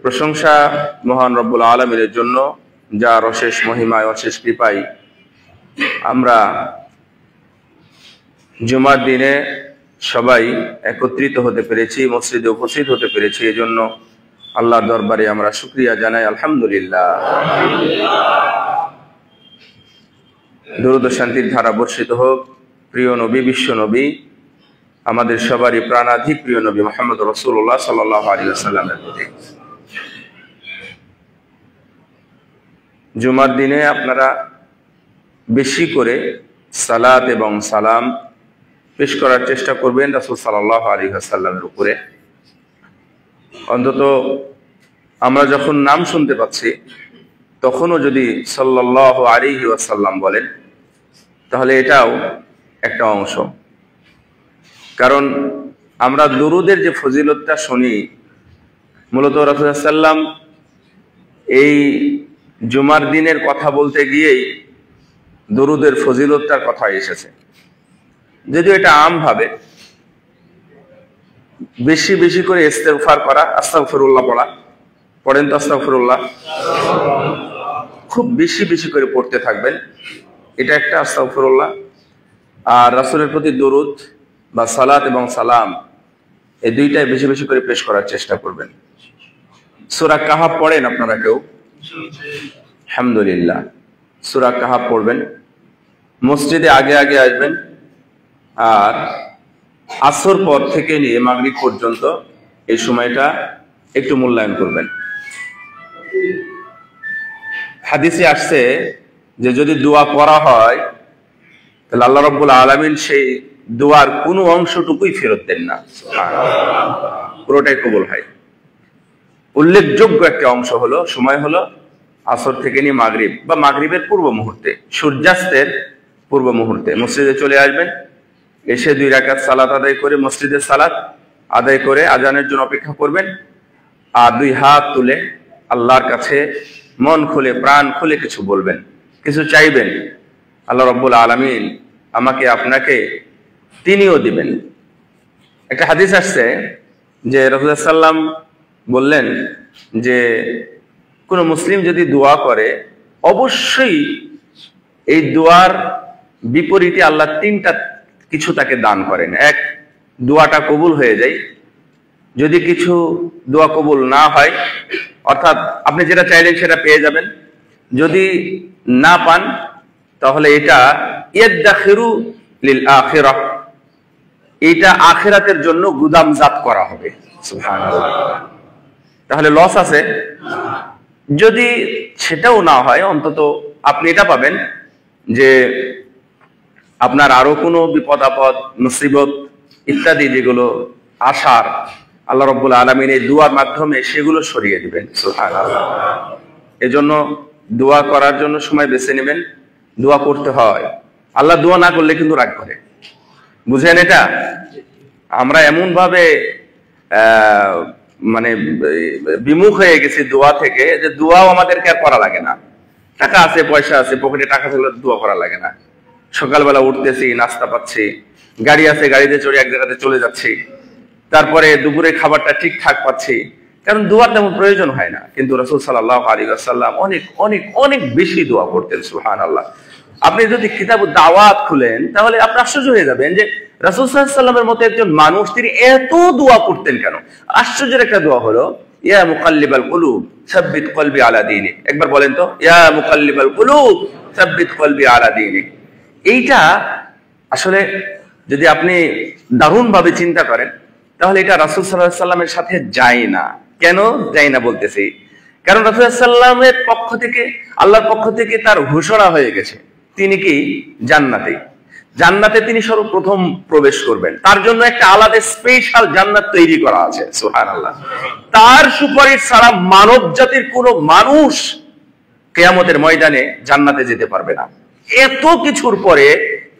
প্রশংসা মহান রব্বুল আলামিনের জন্য, যার অশেষ মহিমায় অশেষ কৃপায় আমরা জুমার দিনে সবাই একত্রিত হতে পেরেছি, মসজিদে উপস্থিত হতে পেরেছি। এজন্য আল্লাহর দরবারে আমরা শুকরিয়া জানাই, আলহামদুলিল্লাহ। দরুদ ও শান্তির ধারা বর্ষিত হোক প্রিয় নবী, বিশ্ব নবী, আমাদের সবারই প্রাণাধি প্রিয় নবী মুহাম্মদ রাসূলুল্লাহ সাল্লাল্লাহু আলাইহি ওয়াসাল্লামের প্রতি। জুমার দিনে আপনারা বেশি করে সালাত এবং সালাম পেশ করার চেষ্টা করবেন রাসূল সাল্লাল্লাহু আলাইহি ওয়াসাল্লামের উপরে। অন্তত আমরা যখন নাম শুনতে পাচ্ছি তখনও যদি সাল্লাল্লাহু আলাইহি ওয়াসাল্লাম বলেন, তাহলে এটাও একটা অংশ। কারণ আমরা দুরুদের যে ফজিলতটা শুনি, মূলত রাসূলুল্লাহ সাল্লাম এই জুমার দিনের কথা বলতে গিয়েই দুরুদের ফজিলতটার কথা এসেছে। যদিও এটা আমভাবে বেশি বেশি করে ইস্তেগফার করা, আস্তাগফিরুল্লাহ পড়েন তো, আস্তাগফিরুল্লাহ খুব বেশি বেশি করে পড়তে থাকবেন, এটা একটা আস্তাগফিরুল্লাহ। আর রাসূলের প্রতি দুরুদ বা সালাত এবং সালাম এই দুইটাই বেশি বেশি করে পেশ করার চেষ্টা করবেন। সূরা কাহাফ পড়েন আপনারা কেউ? আলহামদুলিল্লাহ, সূরা কাহাফ পড়বেন। মসজিদে আগে আগে আসবেন, আর আসর পর থেকে নিয়ে মাগরিব পর্যন্ত এই সময়টা একটু মূল্যায়ন করবেন। হাদিসে আসছে যে যদি দোয়া করা হয় তাহলে আল্লাহ রাব্বুল আলামিন সেই দোয়ার কোনো অংশটুকুই ফেরত দেন না, পুরোটাই কবুল হয়। উল্লেখযোগ্য একটা অংশ হলো, সময় হলো আসর থেকে নিয়ে মাগরিব বা মাগরিবের পূর্ব মুহূর্তে, সূর্যাস্তের পূর্ব মুহূর্তে মসজিদে চলে আসবেন। এসে 2 রাকাত সালাত আদায় করে, মসজিদের সালাত আদায় করে আজানের জন্য অপেক্ষা করবেন। আর 2 হাত তুলে আল্লাহর কাছে মন খুলে প্রাণ খুলে কিছু বলবেন, কিছু চাইবেন। আল্লাহ রাব্বুল আলামিন আমাকে আপনাকে তিনিও দিবেন। একটা হাদিস আসছে যে রাসূলুল্লাহ সাল্লাম বললেন যে কোন মুসলিম যদি দোয়া করে, অবশ্যই এই দোয়ার বিপরীতে আল্লাহ 3টা কিছু তাকে দান করেন। 1, দোয়াটা কবুল হয়ে যায়। যদি কিছু দোয়া কবুল না হয়, অর্থাৎ আপনি যেটা চাইলেন সেটা পেয়ে যাবেন। যদি না পান তাহলে এটা ইয়াদাখিরু লিল আখিরাহ, এটা আখিরাতের জন্য গুদামজাত করা হবে। সুবহানাল্লাহ, তাহলে লস আছে। যদি সেটাও না হয়, অন্তত আপনি এটা পাবেন যে আপনার আরো কোনো বিপদ আপদ, মুসিবত ইত্যাদি যেগুলো আসার, আল্লাহ রাব্বুল আলামিন এই দোয়ার মাধ্যমে সেগুলো সরিয়ে দিবেন। সুবহানাল্লাহ। এজন্য দোয়া করার জন্য সময় বেছে নেবেন। দোয়া করতে হয়, আল্লাহ দোয়া না করলে কিন্তু রাগ করে, বুঝেন এটা? আমরা এমন ভাবে মানে বিমুখ হয়ে গেছি দোয়া থেকে, যে দোয়াও আমাদেরকে আর করা লাগে না। টাকা আছে, পয়সা আছে, পকেটে টাকা থাকলে দোয়া করা লাগে না। সকালবেলা উঠতেছি, নাস্তা পাচ্ছি, গাড়ি আছে, গাড়িতে চড়ে এক জায়গাতে চলে যাচ্ছি, তারপরে দুপুরে খাবারটা ঠিকঠাক পাচ্ছি, কারণ দোয়ার তেমন প্রয়োজন হয় না। কিন্তু রাসূল সাল্লাল্লাহু আলাইহি ওয়াসাল্লাম অনেক অনেক অনেক বেশি দোয়া করতেন। সুবহানাল্লাহ। আপনি যদি কিতাবুদ দাওয়াত খুলেন তাহলে আপনি আশ্চর্য হয়ে যাবেন যে রাসূল সাল্লাল্লাহু আলাইহি ওয়াসাল্লামের মতো একজন মানুষ, তিনি এত দোয়া করতেন কেন? আশ্চর্যের একটা দোয়া হলো, ইয়া মুকাল্লিবাল কুলুব সাব্বিত কলবি আলা দীনিক। একবার বলেন তো, ইয়া মুকাল্লিবাল কুলুব সাব্বিত কলবি আলা দীনিক। এইটা আসলে যদি আপনি দারুণভাবে চিন্তা করেন তাহলে এটা রাসূল সাল্লাল্লাহু আলাইহি ওয়াসাল্লামের সাথে যায় না। কেন যায় না বলতেছি? কারণ রাসূল সাল্লাল্লাহু আলাইহি ওয়াসাল্লামের পক্ষ থেকে, আল্লাহর পক্ষ থেকে তার ঘোষণা হয়ে গেছে তিনি কি জান্নাতে তিনি সর্বপ্রথম প্রবেশ করবেন। তার জন্য একটা আলাদা স্পেশাল জান্নাত তৈরি করা আছে। সুবহানাল্লাহ। তার সুপারিশ ছাড়া মানব জাতির কোনো মানুষ কিয়ামতের ময়দানে জান্নাতে যেতে পারবে না। এত কিছুর পরে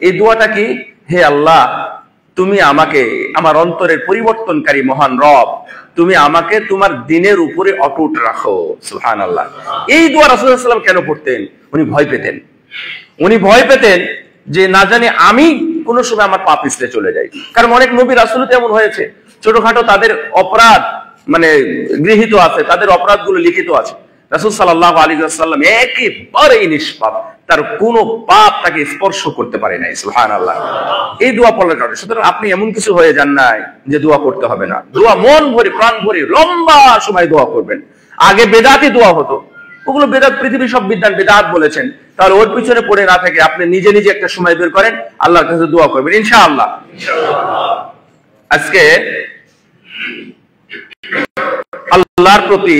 এই দোয়াটা কি, হে আল্লাহ, তুমি আমাকে, আমার অন্তরের পরিবর্তনকারী মহান রব, তুমি আমাকে তোমার দ্বীনের উপরে অটুট রাখো। সুবহানাল্লাহ। এই দোয়া রাসূলুল্লাহ সাল্লাল্লাহু আলাইহি ওয়াসাল্লাম কেন পড়তেন? উনি ভয় পেতেন যে না জানি আমি কোনো সময় আমার পাপ পিছলে চলে যাই। কারণ অনেক নবী রাসূল তেমন হয়েছে, ছোটখাটো তাদের অপরাধ মানে গৃহীত আছে, তাদের অপরাধগুলো লিখিত আছে। রাসূল সাল্লাল্লাহু আলাইহি ওয়াসাল্লাম একেবারেই নিষ্পাপ, তার কোনো পাপ তাকে স্পর্শ করতে পারে নাই। সুবহানাল্লাহ। এই দোয়া পড়ার কারণে সুতরাং আপনি এমন কিছু হয়ে যান নাই যে দোয়া করতে হবে না। দোয়া মন ভরে প্রাণ ভরে লম্বা সময় দোয়া করবেন। আগে বেদাতি দোয়া হতো, ওগুলো বেদাত, পৃথিবীর সব বিদ্বান বেদাত বলেছেন। তাহলে ওর পিছনে পড়ে না থেকে আপনি নিজে নিজে একটা সময় বের করেন, আল্লাহর কাছে দোয়া করবেন ইনশাআল্লাহ। আজকে আল্লাহর প্রতি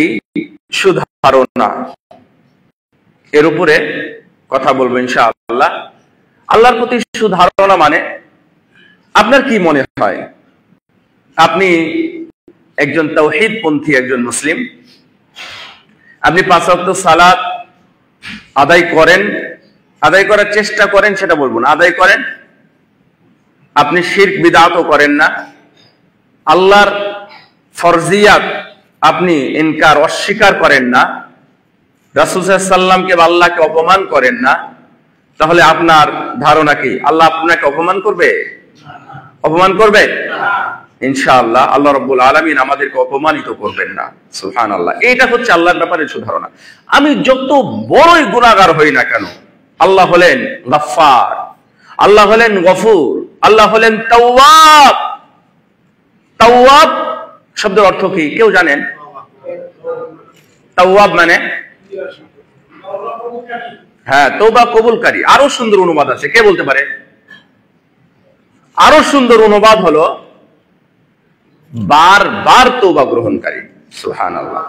সুধারণা, এর উপরে কথা বলবো ইনশাআল্লাহ। আল্লাহর প্রতি সুধারণা মানে আপনার কি মনে হয় আপনি একজন তাওহীদপন্থী একজন মুসলিম? আপনি 5 ওয়াক্ত সালাত আদায় করেন, আদায় করার চেষ্টা করেন সেটা বলবো না, আদায় করেন। আপনি শিরক বিদআতও করেন না, আল্লাহর ফরজিয়াত আপনি ইনকার অস্বীকার করেন না, রাসূল সাল্লাল্লাহু আলাইহি ওয়াসাল্লামকে বা আল্লাহকে অপমান করেন না। তাহলে আপনার ধারণা কি আল্লাহ আপনাকে অপমান করবে? অপমান করবে? ইনশাআল্লাহ আল্লাহ রাব্বুল আলামিন আমাদেরকে অপমানিত করবেন না। সুবহানাল্লাহ। এটা হচ্ছে আল্লাহর ব্যাপারে সুধারণা। আমি যত বড়ই গুনাহগার হই না কেন, আল্লাহ হলেন গফফার, আল্লাহ হলেন গফুর, আল্লাহ হলেন তাওয়াব। তাওয়াব শব্দের অর্থ কি কেউ জানেন? তাওয়াব মানে হ্যাঁ, তওবা কবুলকারী। আরো সুন্দর অনুবাদ আছে, কে বলতে পারে? আরো সুন্দর অনুবাদ হলো বারবার তওবা গ্রহণকারী। সুবহানাল্লাহ।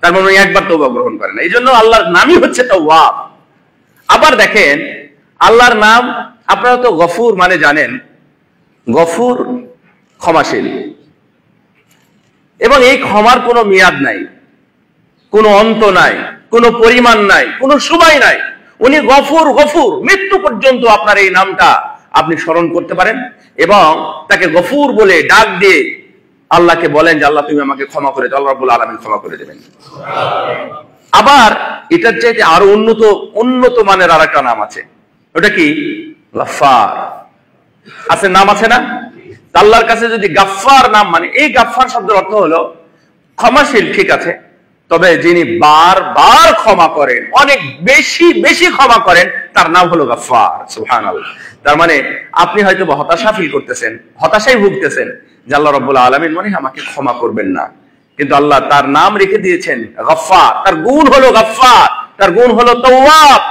তার মানে একবার তওবা গ্রহণ করে না, এই জন্য আল্লাহর নামই হচ্ছে তাওয়াব। আবার দেখেন আল্লাহর নাম, আপনারা তো গফুর মানে জানেন, গফুর ক্ষমাশীল, এবং এই ক্ষমার কোনো মেয়াদ নাই, কোনো অন্ত নাই, কোনো পরিমাণ নাই, কোনো সময় নাই। উনি গফুর, গফুর, মৃত্যু পর্যন্ত আপনার এই নামটা আপনি স্মরণ করতে পারেন এবং তাকে গফুর বলে ডাক দিয়ে আল্লাহকে বলেন যে আল্লাহ তুমি আমাকে ক্ষমা করে দাও, আল্লাহ রাব্বুল আলামিন ক্ষমা করে দেবেন। আবার এটার চাইতে আরো উন্নত মানের আরেকটা নাম আছে, ওটা কি? গাফফার। আছে, নাম আছে না? আল্লাহর কাছে যদি গাফফার নাম, মানে এই গাফফার শব্দের অর্থ হলো ক্ষমাশীল, ঠিক আছে, তবে যিনি বারবার ক্ষমা করেন, অনেক বেশি বেশি ক্ষমা করেন, তার নাম হলো গাফফার। সুবহানাল্লাহ। তার মানে আপনি হয়তো হতাশা ফিল করতেছেন, হতাশায় ভুগতেছেন যে আল্লাহ রাব্বুল আলামিন মনে হয় আমাকে ক্ষমা করবেন না, কিন্তু আল্লাহ তার নাম রেখে দিয়েছেন গাফফার। তার গুণ হলো গাফফার, তার গুণ হলো তাওয়াব,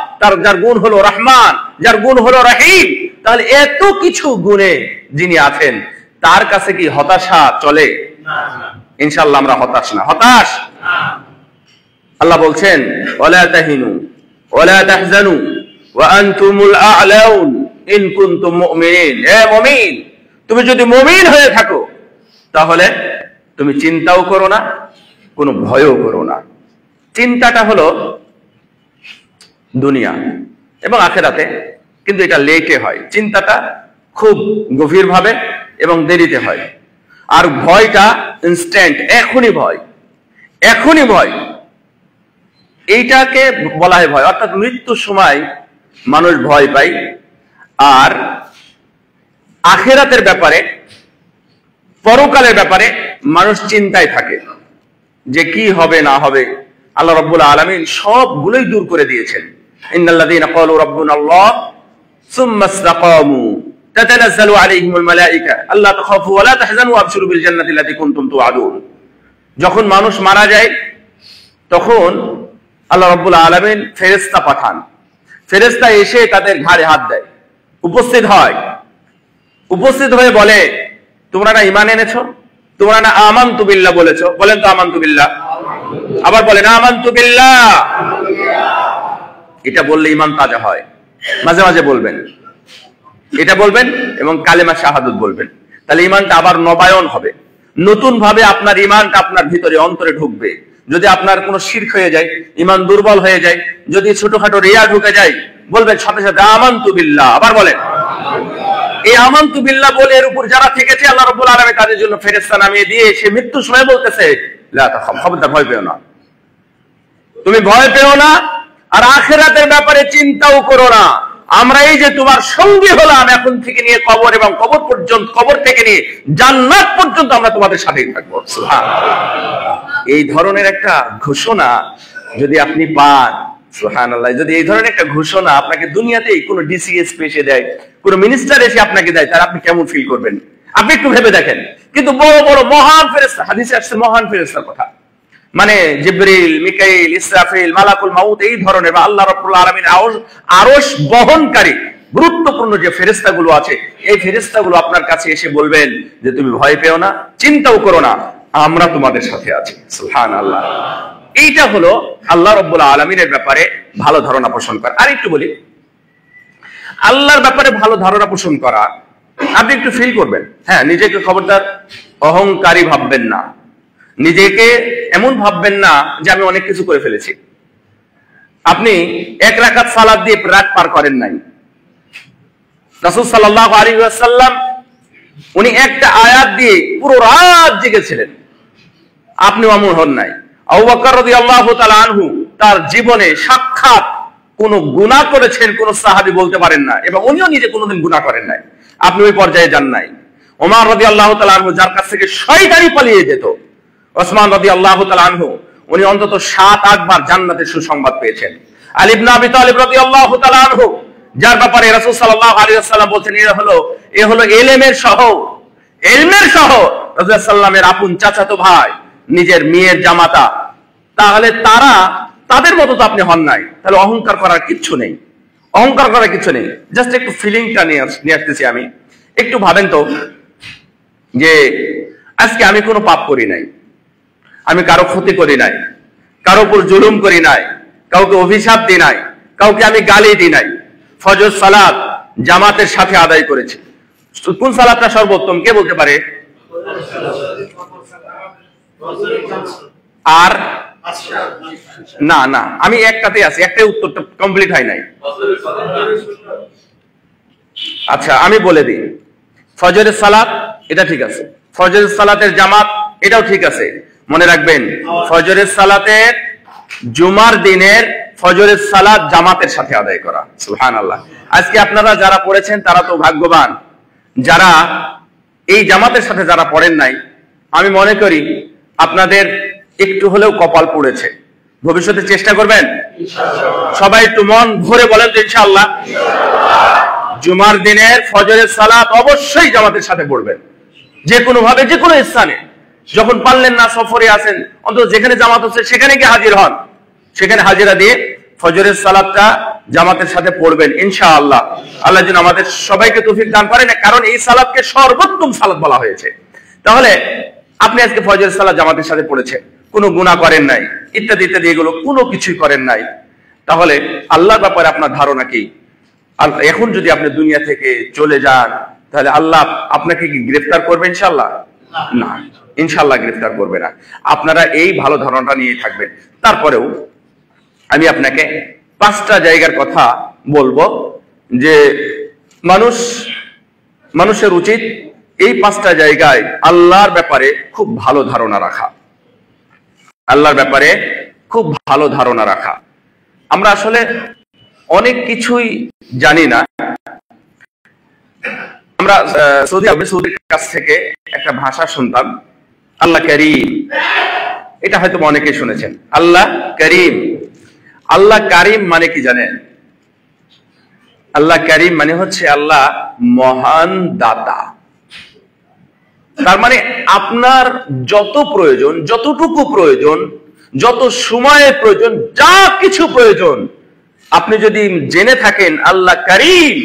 যার গুণ হলো রহমান, যার গুণ হলো রহিম। তাহলে এত কিছু গুণে যিনি আছেন, তার কাছে কি হতাশা চলে? ইনশাআল্লাহ আমরা হতাশ না, হতাশ। আল্লাহ বলছেন ওয়ালা তাহিনু ওয়ালা তাহজানু ওয়া আনতুমুল আ'লাউন ইন কুনতুম মুমিনিন। হে মুমিন, তুমি যদি মুমিন হয়ে থাকো তাহলে তুমি চিন্তাও করো না, কোনো ভয়ও করো না। চিন্তাটা হলো দুনিয়া এবং আখিরাতে, কিন্তু এটা লেটে হয়। চিন্তাটা খুব গভীরভাবে এবং দেরিতে হয়, আর ভয়টা ইনস্ট্যান্ট, এখনই ভয়, এখনই ভয়। এইটাকে বলা হয় ভয়, অর্থাৎ মৃত্যুর সময় মানুষ ভয় পায়। আর আখিরাতের ব্যাপারে, পরকালের ব্যাপারে মানুষ চিন্তায় থাকে যে কি হবে না হবে। আল্লাহ রাব্বুল আলামিন সবগুলোই দূর করে দিয়েছেন। ইন্নাল্লাযীনা ক্বালু রাব্বুনাল্লাহ সুম্মা ইসতাকামু তাতানাজ্জালু আলাইহিমুল মালায়েকা আল্লা তাখাফু ওয়া লা তাহজানু ওয়াবশিরু বিল জান্নাতি আল্লাতী কুনতুম তুআদুন। যখন মানুষ মারা যায় তখন আল্লাহ রাব্বুল আলামিন ফেরেশতা পাঠান, ফেরেশতা এসে তাদের ঘাড়ে হাত দেয়, উপস্থিত হয়, উপস্থিত হয়ে বলে তোমরা না ঈমান এনেছো, তোমরা না আমানতু বিল্লাহ বলেছো, বলেন তো আমানতু বিল্লাহ। আবার বলেন আমানতু বিল্লাহ। এটা বললে ঈমান তাজা হয়। মাঝে মাঝে বলবেন, এটা বলবেন এবং কালেমা শাহাদাত বলবেন, তাহলে ঈমানটা আবার নবায়ন হবে, নতুন ভাবে আপনার ঈমানটা আপনার ভিতরে অন্তরে ঢুকবে। যদি আপনার কোনো শিরক হয়ে যায়, ঈমান দুর্বল হয়ে যায়, যদি ছোটখাটো রিয়া ঢুকে যায়, বলবেন সাথে সাথে আমানতু বিল্লাহ। আবার বলেন এই আমানতু বিল্লাহ বলে এর উপর যারা থেকেছে আল্লাহ রাব্বুল আলামিন তাদের জন্য ফেরেশতা নামিয়ে দিয়ে সে মৃত্যুর সময় বলতেছে লা তাখাফ, খবরদার ভয় পেও না, তুমি ভয় পেও না, আর আখিরাতের ব্যাপারে চিন্তাও করো না। আমরা এই যে তোমার সঙ্গী হলাম এখন থেকে নিয়ে কবর এবং কবর পর্যন্ত, কবর থেকে নিয়ে জান্নাত পর্যন্ত আমরা তোমাদের সাথেই থাকবো। সুবহানাল্লাহ। এই ধরনের একটা ঘোষণা যদি আপনি পান, সুবহানাল্লাহ, যদি এই ধরনের একটা ঘোষণা আপনাকে দুনিয়াতেই কোনো ডিসিএস এসে দেয়, কোনো মিনিস্টার এসে আপনাকে দেয়, তাহলে আপনি কেমন ফিল করবেন? আপনি একটু ভেবে দেখেন। কিন্তু বড় বড় মহান ফেরেশতা, হাদিসে আসছে মহান ফেরেশতার কথা, মানে জিবরিল, মিকাইল, ইসরাফিল, মালাকুল মাউত, এই ধরনের বা আল্লাহ রাব্বুল আলামিনের আরশ বহনকারী গুরুত্বপূর্ণ যে ফেরেশতাগুলো আছে, এই ফেরেশতাগুলো আপনার কাছে এসে বলবেন যে তুমি ভয় পেও না, চিন্তাও করো না, আমরা তোমাদের সাথে আছি। সুবহানাল্লাহ। এইটা হলো আল্লাহ রাব্বুল আলামিনের ব্যাপারে ভালো ধারণা পোষণ করা। আর একটু বলি, আল্লাহর ব্যাপারে ভালো ধারণা পোষণ করা, আপনি একটু ফিল করবেন, হ্যাঁ, নিজেকে খবরদার অহংকারী ভাববেন না, নিজেকে এমন ভাববেন না যে আমি অনেক কিছু করে ফেলেছি। আপনি এক রাকাত সালাত দিয়ে রাত পার করেন নাই। রাসূল সাল্লাল্লাহু আলাইহি ওয়াসাল্লাম উনি একটা আয়াত দিয়ে পুরো রাত জেগেছিলেন, আপনি অমর হন নাই। আবু বকর রাদিয়াল্লাহু তাআলা আনহু তার জীবনে সাক্ষাৎ কোন গুনাহ করেছেন কোন সাহাবী বলতে পারেন না, এবং উনিও নিজে কোনোদিন গুনাহ করেন নাই, আপনি ওই পর্যায়ে যান নাই। ওমর রাদিয়াল্লাহু তাআলা আনহু যার কাছ থেকে শয়তানি পালিয়ে যেত, ওসমান রাদিয়াল্লাহু তাআলা আনহু উনি অন্তত 7-8 বার জান্নাতের সুসংবাদ পেয়েছেন। আলী ইবনে আবি তালিব রাদিয়াল্লাহু তাআলা আনহু যার ব্যাপারে রাসূল সাল্লাল্লাহু আলাইহি ওয়াসাল্লাম বলেছেন এ হলো ইলমের শহর, ইলমের শহর, রাসূল সাল্লামের আপন চাচাতো ভাই, নিজের মেয়ের জামাতা, তাহলে তাদের মতো তো আপনি হন নাই। তাহলে অহংকার করার কিচ্ছু নেই, অহংকার করার কিছু নেই। জাস্ট একটু ফিলিংটা নিয়ে আসতেছি আমি। একটু ভাবেন তো যে আজকে আমি কোনো পাপ করি নাই, আমি কারো ক্ষতি করি নাই, কারো উপর জুলুম করি নাই, কাউকে অভিশাপ দিই নাই, কাউকে আমি গালি দিই নাই, ফজর সালাত জামাতের সাথে আদায় করেছি। কোন সালাতটা সর্বোত্তম কে বলতে পারে? আর না না, আমি একটাতে আছি, একটাই উত্তরটা কমপ্লিট হয় নাই। আচ্ছা আমি বলে দিই, ফজরের সালাত এটা ঠিক আছে, ফজরের সালাতের জামাত এটাও ঠিক আছে। মনে রাখবেন, ফজরের সালাতের জুমার দিনের ফজরের সালাত জামাতের সাথে আদায় করা। সুবহানাল্লাহ। আজকে আপনারা যারা পড়েছেন তারা তো ভাগ্যবান, যারা এই জামাতের সাথে যারা পড়েন নাই, আমি মনে করি আপনাদের একটু হলেও কপাল পড়েছে। ভবিষ্যতে চেষ্টা করবেন সবাই, একটু মন ভরে বলেন তো ইনশাআল্লাহ জুমার দিনের ফজরের সালাত অবশ্যই জামাতের সাথে পড়বেন, যে কোনো ভাবে, যে কোনো স্থানে। যখন পারলেন না, সফরে আছেন, অন্তত যেখানে জামাত হচ্ছে সেখানে গিয়ে হাজির হন, সেখানে হাজিরা দিয়ে ফজরের সালাতটা জামাতের সাথে পড়বেন ইনশাআল্লাহ। আল্লাহ যেন আমাদের সবাইকে তৌফিক দান করেন, কারণ এই সালাতকে সর্বোত্তম সালাত বলা হয়েছে। তাহলে আপনি আজকে ফজরের সালাত জামাতের সাথে পড়েছেন, কোনো গুনাহ করেন নাই, ইত্যাদি ইত্যাদি, এগুলো কোনো কিছুই করেন নাই, তাহলে আল্লাহর ব্যাপারে আপনার ধারণা কি? এখন যদি আপনি দুনিয়া থেকে চলে যান, তাহলে আল্লাহ আপনাকে কি গ্রেফতার করবে? ইনশাআল্লাহ না, ইনশাআল্লাহ গ্রেফতার করবে না। আপনারা এই ভালো ধারণাটা নিয়ে থাকবেন। তারপরেও আমি আপনাকে 5টা জায়গার কথা বলবো যে মানুষের উচিত এই 5টা জায়গায় আল্লাহর ব্যাপারে খুব ভালো ধারণা রাখা, আল্লাহর ব্যাপারে খুব ভালো ধারণা রাখা। আমরা আসলে অনেক কিছুই জানি না। আমরা সৌদির কাছ থেকে একটা ভাষা শুনতাম, আল্লাহ করিম। এটা হয়তো অনেকেই শুনেছেন, আল্লাহ করিম। আল্লাহ কারিম মানে কি জানেন? আল্লাহ কারিম মানে হচ্ছে আল্লাহ মহান দাতা। তার মানে আপনার যত প্রয়োজন, যতটুকু প্রয়োজন, যত সময়ের প্রয়োজন, যা কিছু প্রয়োজন, আপনি যদি জেনে থাকেন আল্লাহ কারিম,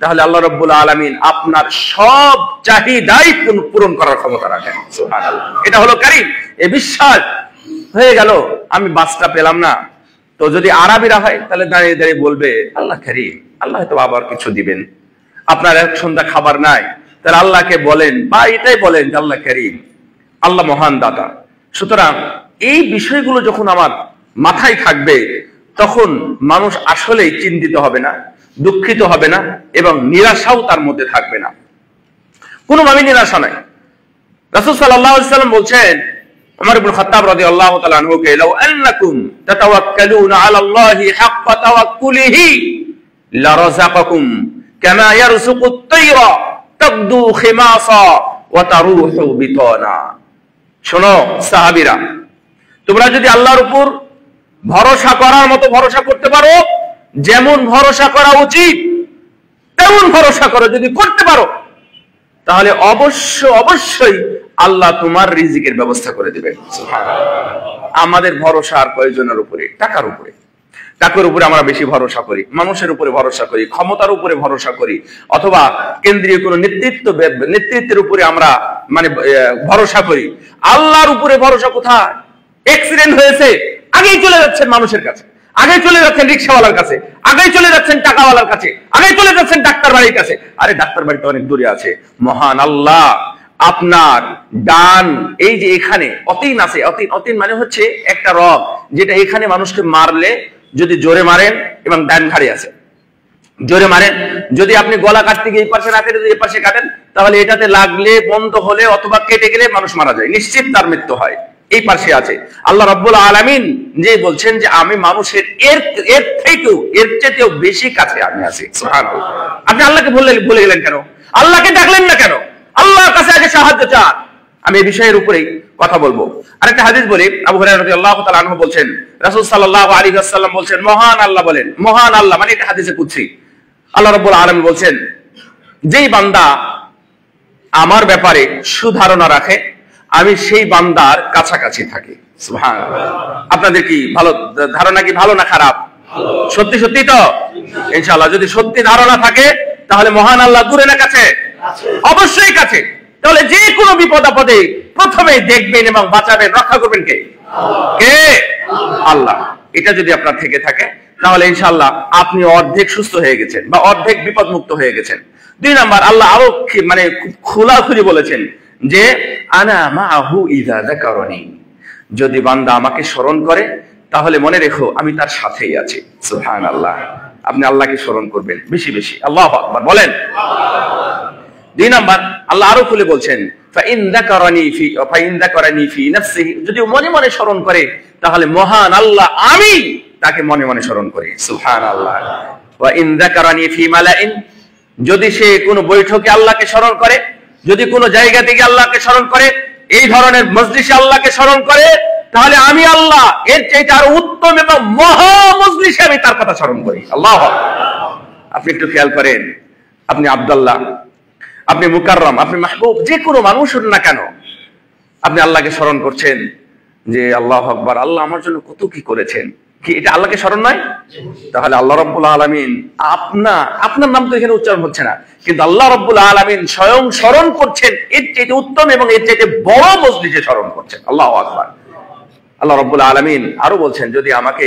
তাহলে আল্লাহ রাব্বুল আলামিন আপনার সব চাহিদাই পূরণ করার ক্ষমতা রাখেন। সুবহানাল্লাহ। এটা হলো কারিম। এই বিশ্বাস হয়ে গেল, আমি বাসটা পেলাম না, তো যদি আরবিরা হয় তাহলে দাঁড়িয়ে দাঁড়িয়ে বলবে আল্লাহ কারিম, আল্লাহ হয়তো আবার কিছু দিবেন। আপনার এক সন্ধ্যা খাবার নাই, তাহলে আল্লাহকে বলেন বা এটাই বলেন যে আল্লাহ কারিম, আল্লাহ মহান দাতা। সুতরাং এই বিষয়গুলো যখন আমার মাথায় থাকবে, তখন মানুষ আসলেই চিন্তিত হবে না, দুঃখিত হবে না, এবং নিরাশাও তার মধ্যে থাকবে না, কোনোভাবে নিরাশা নাই। রাসূল সাল্লাল্লাহু আলাইহি ওয়াসাল্লাম বলছেন উমর ইবনে খাত্তাব রাদিয়াল্লাহু তাআলা আনহুকে, লাউ আন্নাকুম তাতাওয়াক্কালুনা আলা আল্লাহি হাক্কা তাওয়াক্কুলিহি লারাযাকাকুম কামা ইয়ারযুকুত তায়রা তাগদু খিমাসা ওয়া তারুহু বিতানা। শোনো সাহাবীরা, তোমরা যদি আল্লাহর উপর ভরসা করার মতো ভরসা করতে পারো, যেমন ভরসা করা উচিত তেমন ভরসা করো, যদি করতে পারো, তাহলে অবশ্যই আল্লাহ তোমার রিজিকের ব্যবস্থা করে দিবেন। আমাদের ভরসা আর কয়জনের উপরে? টাকার উপরে। টাকার উপরে আমরা বেশি ভরসা করি, মানুষের উপরে ভরসা করি, ক্ষমতার উপরে ভরসা করি, অথবা কেন্দ্রীয় কোন নেতৃত্বের উপরে আমরা ভরসা করি। আল্লাহর উপরে ভরসা কোথায়? অ্যাক্সিডেন্ট হয়েছে, আগেই চলে যাচ্ছেন মানুষের কাছে, আগেই চলে যাচ্ছেন রিক্সাওয়ালার কাছে, আগেই চলে যাচ্ছেন টাকাওয়ালার কাছে, আগেই চলে যাচ্ছেন ডাক্তার বাড়ির কাছে। আরে ডাক্তার বাড়িতে অনেক দূরে আছে। মহান আল্লাহ আপনার ডান এই যে এখানে অতীন আছে, অতীন মানে হচ্ছে একটা রগ, যেটা এখানে মানুষকে মারলে যদি জোরে মারেন, এবং ডান ঘাড়ে আছে, জোরে মারেন, যদি আপনি গলা কাটতে গিয়ে এই পাশে না কেটে এই পাশে কাটেন, তাহলে এটাতে লাগলে, বন্ধ হলে অথবা কেটে গেলে মানুষ মারা যায়, নিশ্চিত তার মৃত্যু হয়। এই পাশে আছে। আল্লাহ রাব্বুল আলামিন যে বলছেন যে আমি মানুষের এর চেয়েও বেশি কাছে আমি আছি। সুবহানাল্লাহ। আপনি আল্লাহকে ভুলে গেলেন কেন? আল্লাহকে ডাকলেন না কেন? আল্লাহর কাছে আগে সাহায্য চান। আমি এই বিষয়ের উপরেই কথা বলবো। আরেকটা হাদিস বলি, আবু হুরায়রা রাদিয়াল্লাহু তাআলা আনহু বলছেন, রাসূল সাল্লাল্লাহু আলাইহি ওয়াসাল্লাম বলছেন, মহান আল্লাহ বলেন, মহান আল্লাহ মানে এটা হাদিসে কুদসি, আল্লাহ রাব্বুল আলামিন বলছেন, যেই বান্দা আমার ব্যাপারে সুধারণা রাখে আমি সেই বান্দার কাছাকাছি থাকি। সুবহানাল্লাহ। আপনাদের কি ভালো ধারণা, কি ভালো না খারাপ? সত্যি সত্যি তো ইনশাআল্লাহ। যদি সত্যি ধারণা থাকে তাহলে মহান আল্লাহ দূরে না কাছে? অবশ্যই কাছে। তাহলে যে কোনো বিপদ আপদে প্রথমে দেখবেন এবং বাঁচাবেন, রক্ষা করবেন কে? আল্লাহ। এটা যদি আপনার থেকে থাকে তাহলে ইনশাআল্লাহ আপনি অর্ধেক সুস্থ হয়ে গেছেন বা অর্ধেক বিপদ মুক্ত হয়ে গেছেন। 2 নাম্বার, আল্লাহ আরো খোলাখুলি বলেছেন যে আনা মাহু ইযা যাকারানি, যদি বান্দা আমাকে স্মরণ করে তাহলে মনে রেখো আমি তার সাথেই আছি। সুবহানাল্লাহ। আপনি আল্লাহকে স্মরণ করবেন বেশি বেশি। আল্লাহু আকবার বলেন। 2 নাম্বার, আল্লাহ আরো খুলে বলছেন ফাইন যাকারানি ফি নাফসিহি, যদি মনে মনে স্মরণ করে তাহলে মহান আল্লাহ আমি তাকে মনে মনে স্মরণ করি। সুবহানাল্লাহ। ওয়া ইন যাকারানি ফি মালাইন, যদি সে কোনো বৈঠকে আল্লাহকে স্মরণ করে, যদি কোনো জায়গা থেকে আল্লাহকে স্মরণ করে, এই ধরনের মজলিসে আল্লাহকে স্মরণ করে, তাহলে আমি আল্লাহ এর চাইতে আরো উত্তম এবং মহা মজলিসে আমি তার কথা স্মরণ করি। আল্লাহ। আপনি একটু খেয়াল করেন, আপনি আব্দুল্লাহ, আপনি মুকাররম, আপনি মাহবুব, যে কোনো মানুষ হন না কেন, আপনি আল্লাহকে স্মরণ করছেন যে আল্লাহু আকবার, আল্লাহ আমার জন্য কত কি করেছেন, কি এটা আল্লাহকে স্মরণ নয়? তাহলে আল্লাহ রাব্বুল আলামিন আপনার নাম তো এখানে উচ্চারণ হচ্ছে না, কিন্তু আল্লাহ রাব্বুল আলামিন স্বয়ং স্মরণ করছেন এর চাইতে উত্তম এবং এর চাইতে বড় মজলিসে স্মরণ করছেন। আল্লাহু আকবার। আল্লাহ রাব্বুল আলামিন আরো বলছেন, যদি আমাকে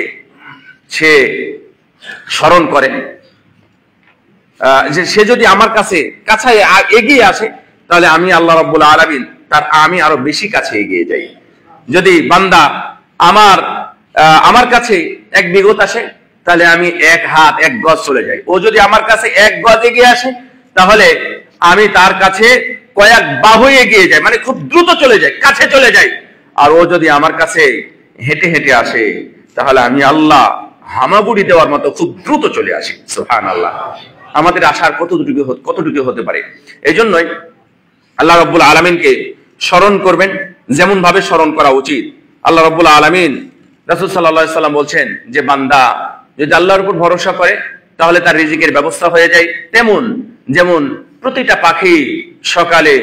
সে স্মরণ করে, যে সে যদি আমার কাছে এগিয়ে আসে, তাহলে আমি আল্লাহ রাব্বুল আলামিন আমি আরো বেশি কাছে এগিয়ে যাই। যদি বান্দা আমার কাছে 1 বিঘত আসে, তাহলে আমি 1 হাত 1 গজ চলে যাই। ও যদি আমার কাছে 1 গজ এগিয়ে আসে, তাহলে আমি তার কাছে কয়েক বাহু এগিয়ে যাই, মানে খুব দ্রুত চলে যাই, কাছে চলে যাই। আর ও যদি আমার কাছে হেঁটে হেঁটে আসে, তাহলে আমি আল্লাহ হামাগুড়ি দেওয়ার মতো খুব দ্রুত চলে আসি। সুবহানাল্লাহ। আমাদের আশার কতটুকু হতে পারে। এই জন্যই আল্লাহ রাব্বুল আলামিনকে স্মরণ করবেন যেমন ভাবে স্মরণ করা উচিত। আল্লাহ রাব্বুল আলামিন, রাসূল সাল্লাল্লাহু আলাইহি সাল্লাম বলছেন যে বান্দা যদি আল্লাহর উপর ভরসা করে তাহলে তার রিজিকের ব্যবস্থা হয়ে যায়। যেমন প্রতিটা পাখি সকালে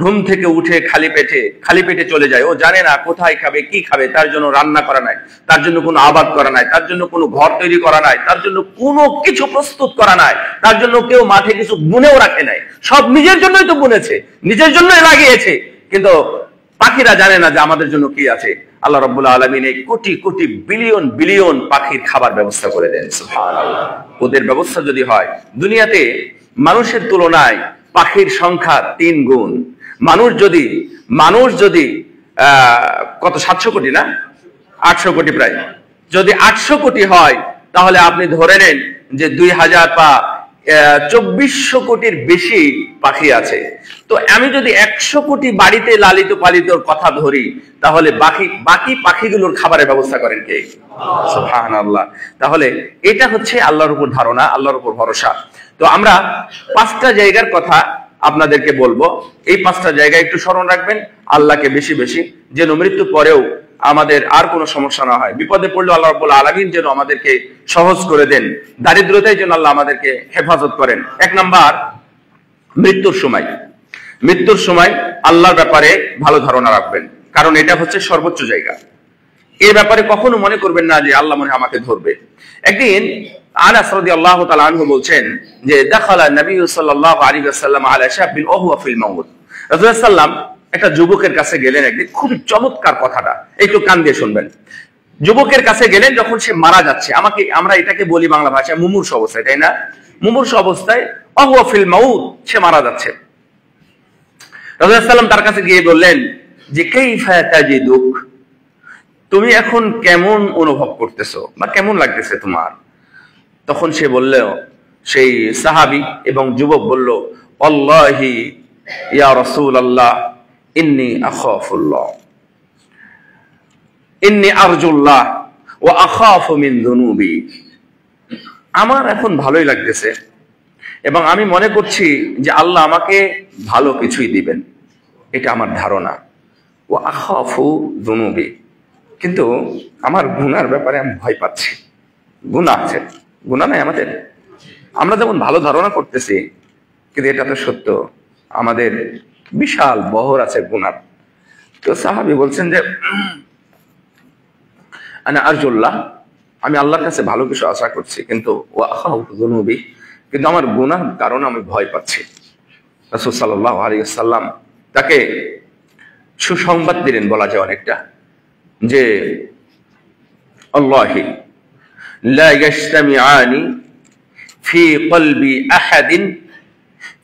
ঘুম থেকে উঠে খালি পেটে চলে যায়, ও জানে না কোথায় খাবে, কি খাবে, তার জন্য রান্না করা নাই, তার জন্য কোনো আবাদ করা নাই, তার জন্য কোনো ঘর তৈরি করা নাই, তার জন্য কোনো কিছু প্রস্তুত করা নাই, তার জন্য কেউ মাঠে কিছু বুনেও রাখে নাই, সব নিজের জন্যই তো বুনেছে, নিজের জন্যই লাগিয়েছে। কিন্তু পাখিরা জানে না যে আমাদের জন্য কি আছে। আল্লাহ রাব্বুল আলামিন এই কোটি কোটি বিলিয়ন বিলিয়ন পাখির খাবার ব্যবস্থা করে দেন। সুবহানাল্লাহ। ওদের ব্যবস্থা যদি হয়, দুনিয়াতে মানুষের তুলনায় পাখির সংখ্যা 3 গুণ। মানুষ যদি কত 700 কোটি না 800 কোটি প্রায়, যদি 800 কোটি হয় তাহলে আপনি ধরে নেন যে 2000 পা 2400 কোটির বেশি পাখি আছে। তো আমি যদি 100 কোটি বাড়িতে লালিত পালিত কথা ধরি, তাহলে বাকি পাখিগুলোর খাবারের ব্যবস্থা করেন কে? সুবহানাল্লাহ। তাহলে এটা হচ্ছে আল্লাহর উপর ধারণা, আল্লাহর উপর ভরসা। তো আমরা 5টা জায়গার কথা আপনাদেরকে বলবো। এই 5টা জায়গা একটু স্মরণ রাখবেন, আল্লাহকে বেশি বেশি, যেন মৃত্যু পরেও আমাদের আর কোনো সমস্যা না হয়। বিপদে পড়লে আল্লাহ রাব্বুল আলামিন যেন আমাদেরকে সহজ করে দেন, দারিদ্রতায় যেন আল্লাহ আমাদেরকে হেফাজত করেন। 1 নাম্বার, মৃত্যুর সময় আল্লাহর ব্যাপারে ভালো ধারণা রাখবেন, কারণ এটা হচ্ছে সর্বোচ্চ জায়গা। এর ব্যাপারে কখনো মনে করবেন না যে আল্লাহ মনে আমাকে ধরবে। একদিন আনাস রাদিয়াল্লাহু তাআলা আনহু বলছেন যে দাখালা নবী সাল্লাল্লাহু আলাইহি ওয়াসাল্লাম আলা শাবিন ওয়া হুয়া ফিল মাউত। রাসূলুল্লাহ সাল্লাল্লাহু আলাইহি ওয়াসাল্লাম একটা যুবকের কাছে গেলেন একদিন। খুব চমৎকার কথাটা, একটু কান দিয়ে শুনবেন। যুবকের কাছে গেলেন যখন সে মারা যাচ্ছে, আমরা এটাকে বলি বাংলা ভাষায় মুমূর্ষু অবস্থায়, তাই না? মুমূর্ষু অবস্থায় ওয়া হুয়া ফিল মাউত, সে মারা যাচ্ছে। রাসূলুল্লাহ সাল্লাল্লাহু আলাইহি ওয়াসাল্লাম তার কাছে গিয়ে বললেন যে কাইফা তাজিদুক, তুমি এখন কেমন অনুভব করতেছো বা কেমন লাগতেছে তোমার? তখন সে বলল, সেই সাহাবী এবং যুবক বলল, আল্লাহি ইয়া রাসূলুল্লাহ ইন্নী আখাফুল্লাহ, ইন্নী আরজুল্লাহ ওয়া আখাফু মিন যুনুবি। আমার এখন ভালোই লাগতেছে এবং আমি মনে করছি যে আল্লাহ আমাকে ভালো কিছুই দিবেন, এটা আমার ধারণা। ওয়া আখাফু যুনুবি, কিন্তু আমার গুনার ব্যাপারে আমি ভয় পাচ্ছি। গুনাহ আছে, গুনাহ নাই আমাদের? আমরা যেমন ভালো ধারণা করতেছি, কিন্তু এটা তো সত্য, আমাদের বিশাল বহর আছে গুনাহ। তো সাহাবী বলছেন যে আনা আরজুল্লাহ, আমি আল্লাহর কাছে ভালো কিছু আশা করছি, কিন্তু ওয়া আখাফু যুনুবি, কিন্তু আমার গুনাহর কারণে আমি ভয় পাচ্ছি। রাসূল সাল্লাল্লাহু আলাইহি ওয়াসাল্লাম তাকে সুসংবাদ দিলেন বলা যায় অনেকটা, যে আল্লাহি লা ইয়াজতামিআনি ফি কলবি আহাদিন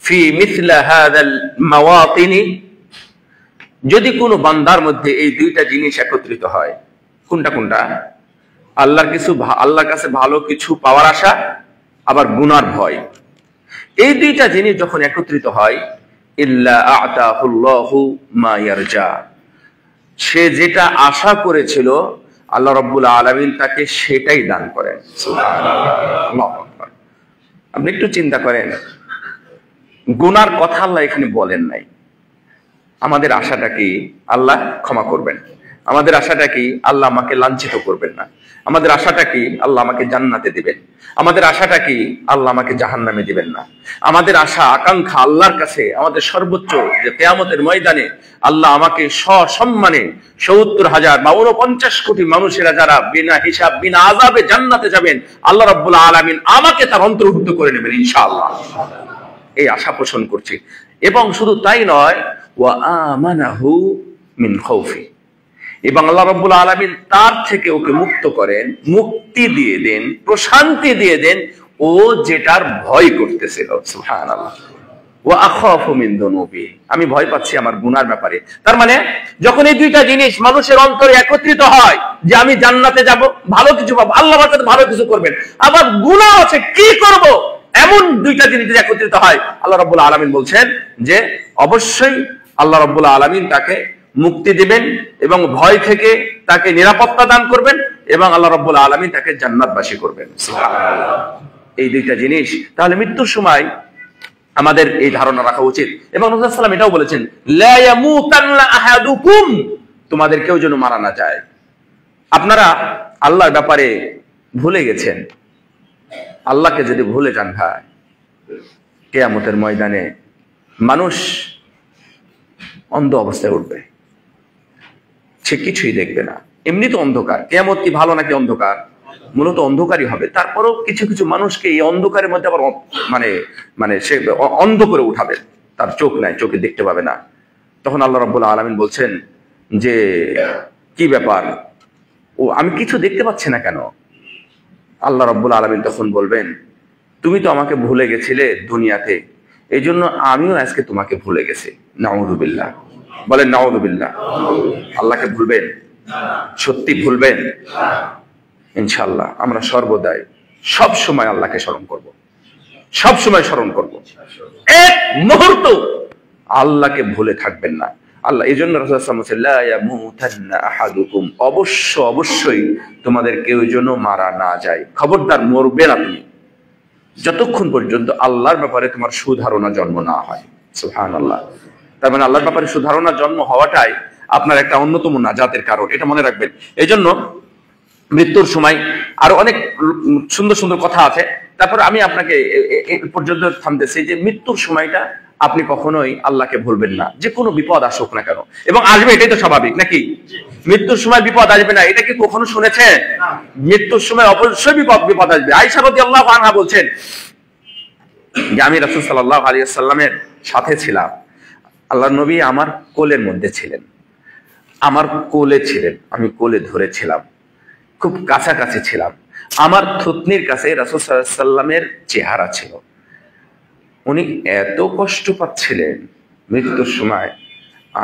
ফি মিথলা হাযাল মাওয়াতিনি, যদি কোনো বান্দার মধ্যে এই 2টা জিনিস একত্রিত হয়। কোনটা? আল্লাহর কাছে ভালো কিছু পাওয়ার আশা, আবার গুনার ভয়। এই 2টা জিনিস যখন একত্রিত হয়, ইল্লা আ'তাহুল্লাহু মা ইয়ারজা, সে যেটা আশা করেছিল আল্লাহ রাব্বুল আলামিন তাকে সেটাই দান করেন। সুবহানাল্লাহ। আপনি একটু চিন্তা করেন, গুনার কথা আল্লাহ এখানে বলেন নাই। আমাদের আশাটা কি আল্লাহ ক্ষমা করবেন? আমাদের আশাটা কি আল্লাহ আমাকে লাঞ্ছিত করবেন না? আমাদের আশাটা কি আল্লাহ আমাকে জান্নাতে দিবেন? আমাদের আশাটা কি আল্লাহ আমাকে জাহান্নামে দিবেন না? আমাদের আশা আকাঙ্ক্ষা আল্লাহর কাছে আমাদের সর্বোচ্চ, যে কিয়ামতের ময়দানে আল্লাহ আমাকে সসম্মানে ৭০,০০০ বা ৪৯ কোটি মানুষেরা যারা বিনা হিসাব বিনা আযাবে জান্নাতে যাবেন, আল্লাহ রাব্বুল আলামিন আমাকে তার অন্তর্ভুক্ত করে নেবেন ইনশাআল্লাহ। এই আশা পোষণ করছি। এবং শুধু তাই নয়, ওয়া আমানাহু মিন খাউফি, এবং আল্লাহ রাব্বুল আলামিন তার থেকে ওকে মুক্ত করেন, মুক্তি দিয়ে দেন, প্রশান্তি দিয়ে দেন ও যেটার ভয় করতেছিল। সুবহানাল্লাহ। ওয়া আখাফু মিন যুনুবি, আমি ভয় পাচ্ছি আমার গুনার ব্যাপারে। তার মানে যখন এই 2টা জিনিস মানুষের অন্তরে একত্রিত হয়, যে আমি জান্নাতে যাব, ভালো কিছু পাবো, আল্লাহ আমার সাথে ভালো কিছু করবেন, আবার গুনাহ আছে, কি করব, এমন 2টা জিনিস একত্রিত হয়, আল্লাহ রাব্বুল আলামিন বলছেন যে অবশ্যই আল্লাহ রাব্বুল আলামিন তাকে মুক্তি দিবেন এবং ভয় থেকে তাকে নিরাপত্তা দান করবেন, এবং আল্লাহ রাব্বুল আলামিন তাকে জান্নাতবাসী করবেন। সুবহানাল্লাহ। এই 2টা জিনিস, তাহলে মৃত্যুর সময় আমাদের এই ধারণা রাখা উচিত। এবং রাসূলুল্লাহ সাল্লাল্লাহু আলাইহি ওয়াসাল্লাম এটাও বলেছেন, লা ইয়ামুতান্না আহাদুকুম, তোমাদের কেউ যেন মারা না যায়। আপনারা আল্লাহর ব্যাপারে ভুলে গেছেন। আল্লাহকে যদি ভুলে যান ভাই, কিয়ামতের ময়দানে মানুষ অন্ধ অবস্থায় উঠবে, সে কিছুই দেখবে না। এমনি তো অন্ধকার, কিয়ামত কি ভালো নাকি অন্ধকার? মূলত অন্ধকারই হবে। তারপরও কিছু কিছু মানুষকে এই অন্ধকারের মধ্যে আবার মানে সে অন্ধ করে উঠাবে, তার চোখ নাই, চোখে দেখতে পাবে না। তখন আল্লাহ রাব্বুল আলামিন বলছেন যে কি ব্যাপার, ও আমি কিছু দেখতে পাচ্ছি না কেন? আল্লাহ রাব্বুল আলামিন তখন বলবেন, তুমি তো আমাকে ভুলে গেছিলে দুনিয়াতে, এই জন্য আমিও আজকে তোমাকে ভুলে গেছি। নাউযুবিল্লাহ, বলেন নাউযুবিল্লাহ। আল্লাহকে ভুলবেন? সত্যি ভুলবেন? ইনশাআল্লাহ আমরা সর্বদাই সব সময় আল্লাহকে স্মরণ করব। সব সময় স্মরণ করব, এক মুহূর্ত আল্লাহকে ভুলে থাকবেন না। আল্লাহ এই জন্য রাসূল সাল্লাল্লাহু আলাইহি ওয়াসাল্লাম লা ইয়ামুতান্না আহাদুকুম, অবশ্যই তোমাদের কেউ যেন মারা না যায়। খবরদার মরবে না তুমি যতক্ষণ পর্যন্ত আল্লাহর ব্যাপারে তোমার সুধারণা জন্ম না হয়। সুবহানাল্লাহ। তার মানে আল্লাহর ব্যাপারে সুধারণা জন্ম হওয়াটাই আপনার একটা অন্যতম নাজাতের কারণ, এটা মনে রাখবেন। এই জন্য মৃত্যুর সময় আরো অনেক সুন্দর সুন্দর কথা আছে, তারপর আমি আপনাকে এই পর্যন্ত থামতেছি যে মৃত্যুর সময়টা আপনি কখনোই আল্লাহকে ভুলবেন না, যে কোনো বিপদ আসুক না কেন, এবং আসবে, এটাই তো স্বাভাবিক নাকি? মৃত্যুর সময় বিপদ আসবে না এটা কি কখনো শুনেছেন? মৃত্যুর সময় অবশ্যই বিপদ আসবে। আয়েশা রাদিয়াল্লাহু আনহা বলছেন যে আমি রাসূল সাল্লাল্লাহু আলাইহি ওয়াসাল্লামের সাথে ছিলাম, আল্লাহর নবী আমার কোলের মধ্যে ছিলেন, আমার কোলে ছিলেন, আমি কোলে ধরেছিলাম, খুব কাছাকাছি ছিলাম, আমার থুতনির কাছে রাসূল সাল্লাল্লাহু আলাইহি ওয়াসাল্লামের চেহারা ছিল। উনি এত কষ্ট পাচ্ছিলেন মৃত্যুর সময়,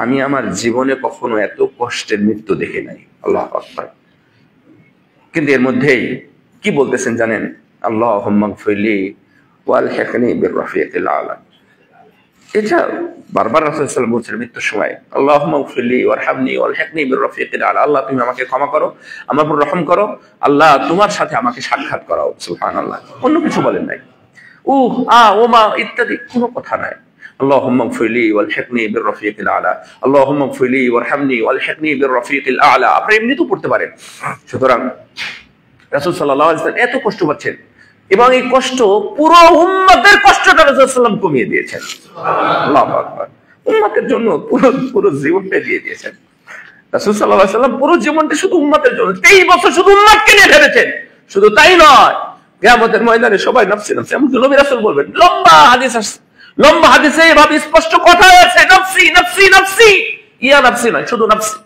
আমি আমার জীবনে কখনো এত কষ্টের মৃত্যু দেখি নাই। আল্লাহু আকবার। কিন্তু এর মধ্যেই কি বলতেছেন জানেন? আল্লাহুম্মা গফিরলি ওয়ালহিকনি বিররফিকিল আলা। এটা বারবার রাসূল সাল্লাল্লাহু আলাইহি ওয়াসাল্লাম বলছেন মৃত্যুর সময়, আল্লাহুম্মা গফিরলি ওয়ারহামনি ওয়ালহিকনি বিররফিকিল আলা। আল্লাহ তুমি আমাকে ক্ষমা করো, আমার উপর রহম করো, আল্লাহ তোমার সাথে আমাকে সাক্ষাৎ করাও। সুবহানাল্লাহ। অন্য কিছু বলেন নাই, ওমা ইত্যাদি কোনো কথা নাই। আল্লাহুম্মা গফিরলি ওয়ালহিকনি বিররফিকিল আলা, আল্লাহুম্মা গফিরলি ওয়ারহামনি ওয়ালহিকনি বিররফিকিল আলা। আপনি এমনি তো পড়তে পারেন। সুতরাং রাসূল সাল্লাল্লাহু আলাইহি ওয়াসাল্লাম এত কষ্ট পাচ্ছেন, এবং এই কষ্ট পুরো উম্মতের কষ্টটা রাসূল সাল্লাল্লাহু আলাইহি ওয়াসাল্লাম কমিয়ে দিয়েছেন। আল্লাহু আকবার। উম্মতের জন্য পুরো জীবনটা দিয়ে দিয়েছেন রাসূল সাল্লাল্লাহু আলাইহি ওয়াসাল্লাম। পুরো জীবনটা শুধু উম্মতের জন্য, 23 বছর শুধু উম্মতকে নিয়ে ভেবেছেন। শুধু তাই নয়, কিয়ামতের ময়দানে সবাই নফসি নফসি, এমনকি নবী রাসূল বলবেন, লম্বা হাদিসে এভাবে স্পষ্ট কথা আছে, নফসি নফসি নফসি, ইয়া নফসি নয়, শুধু নফসি।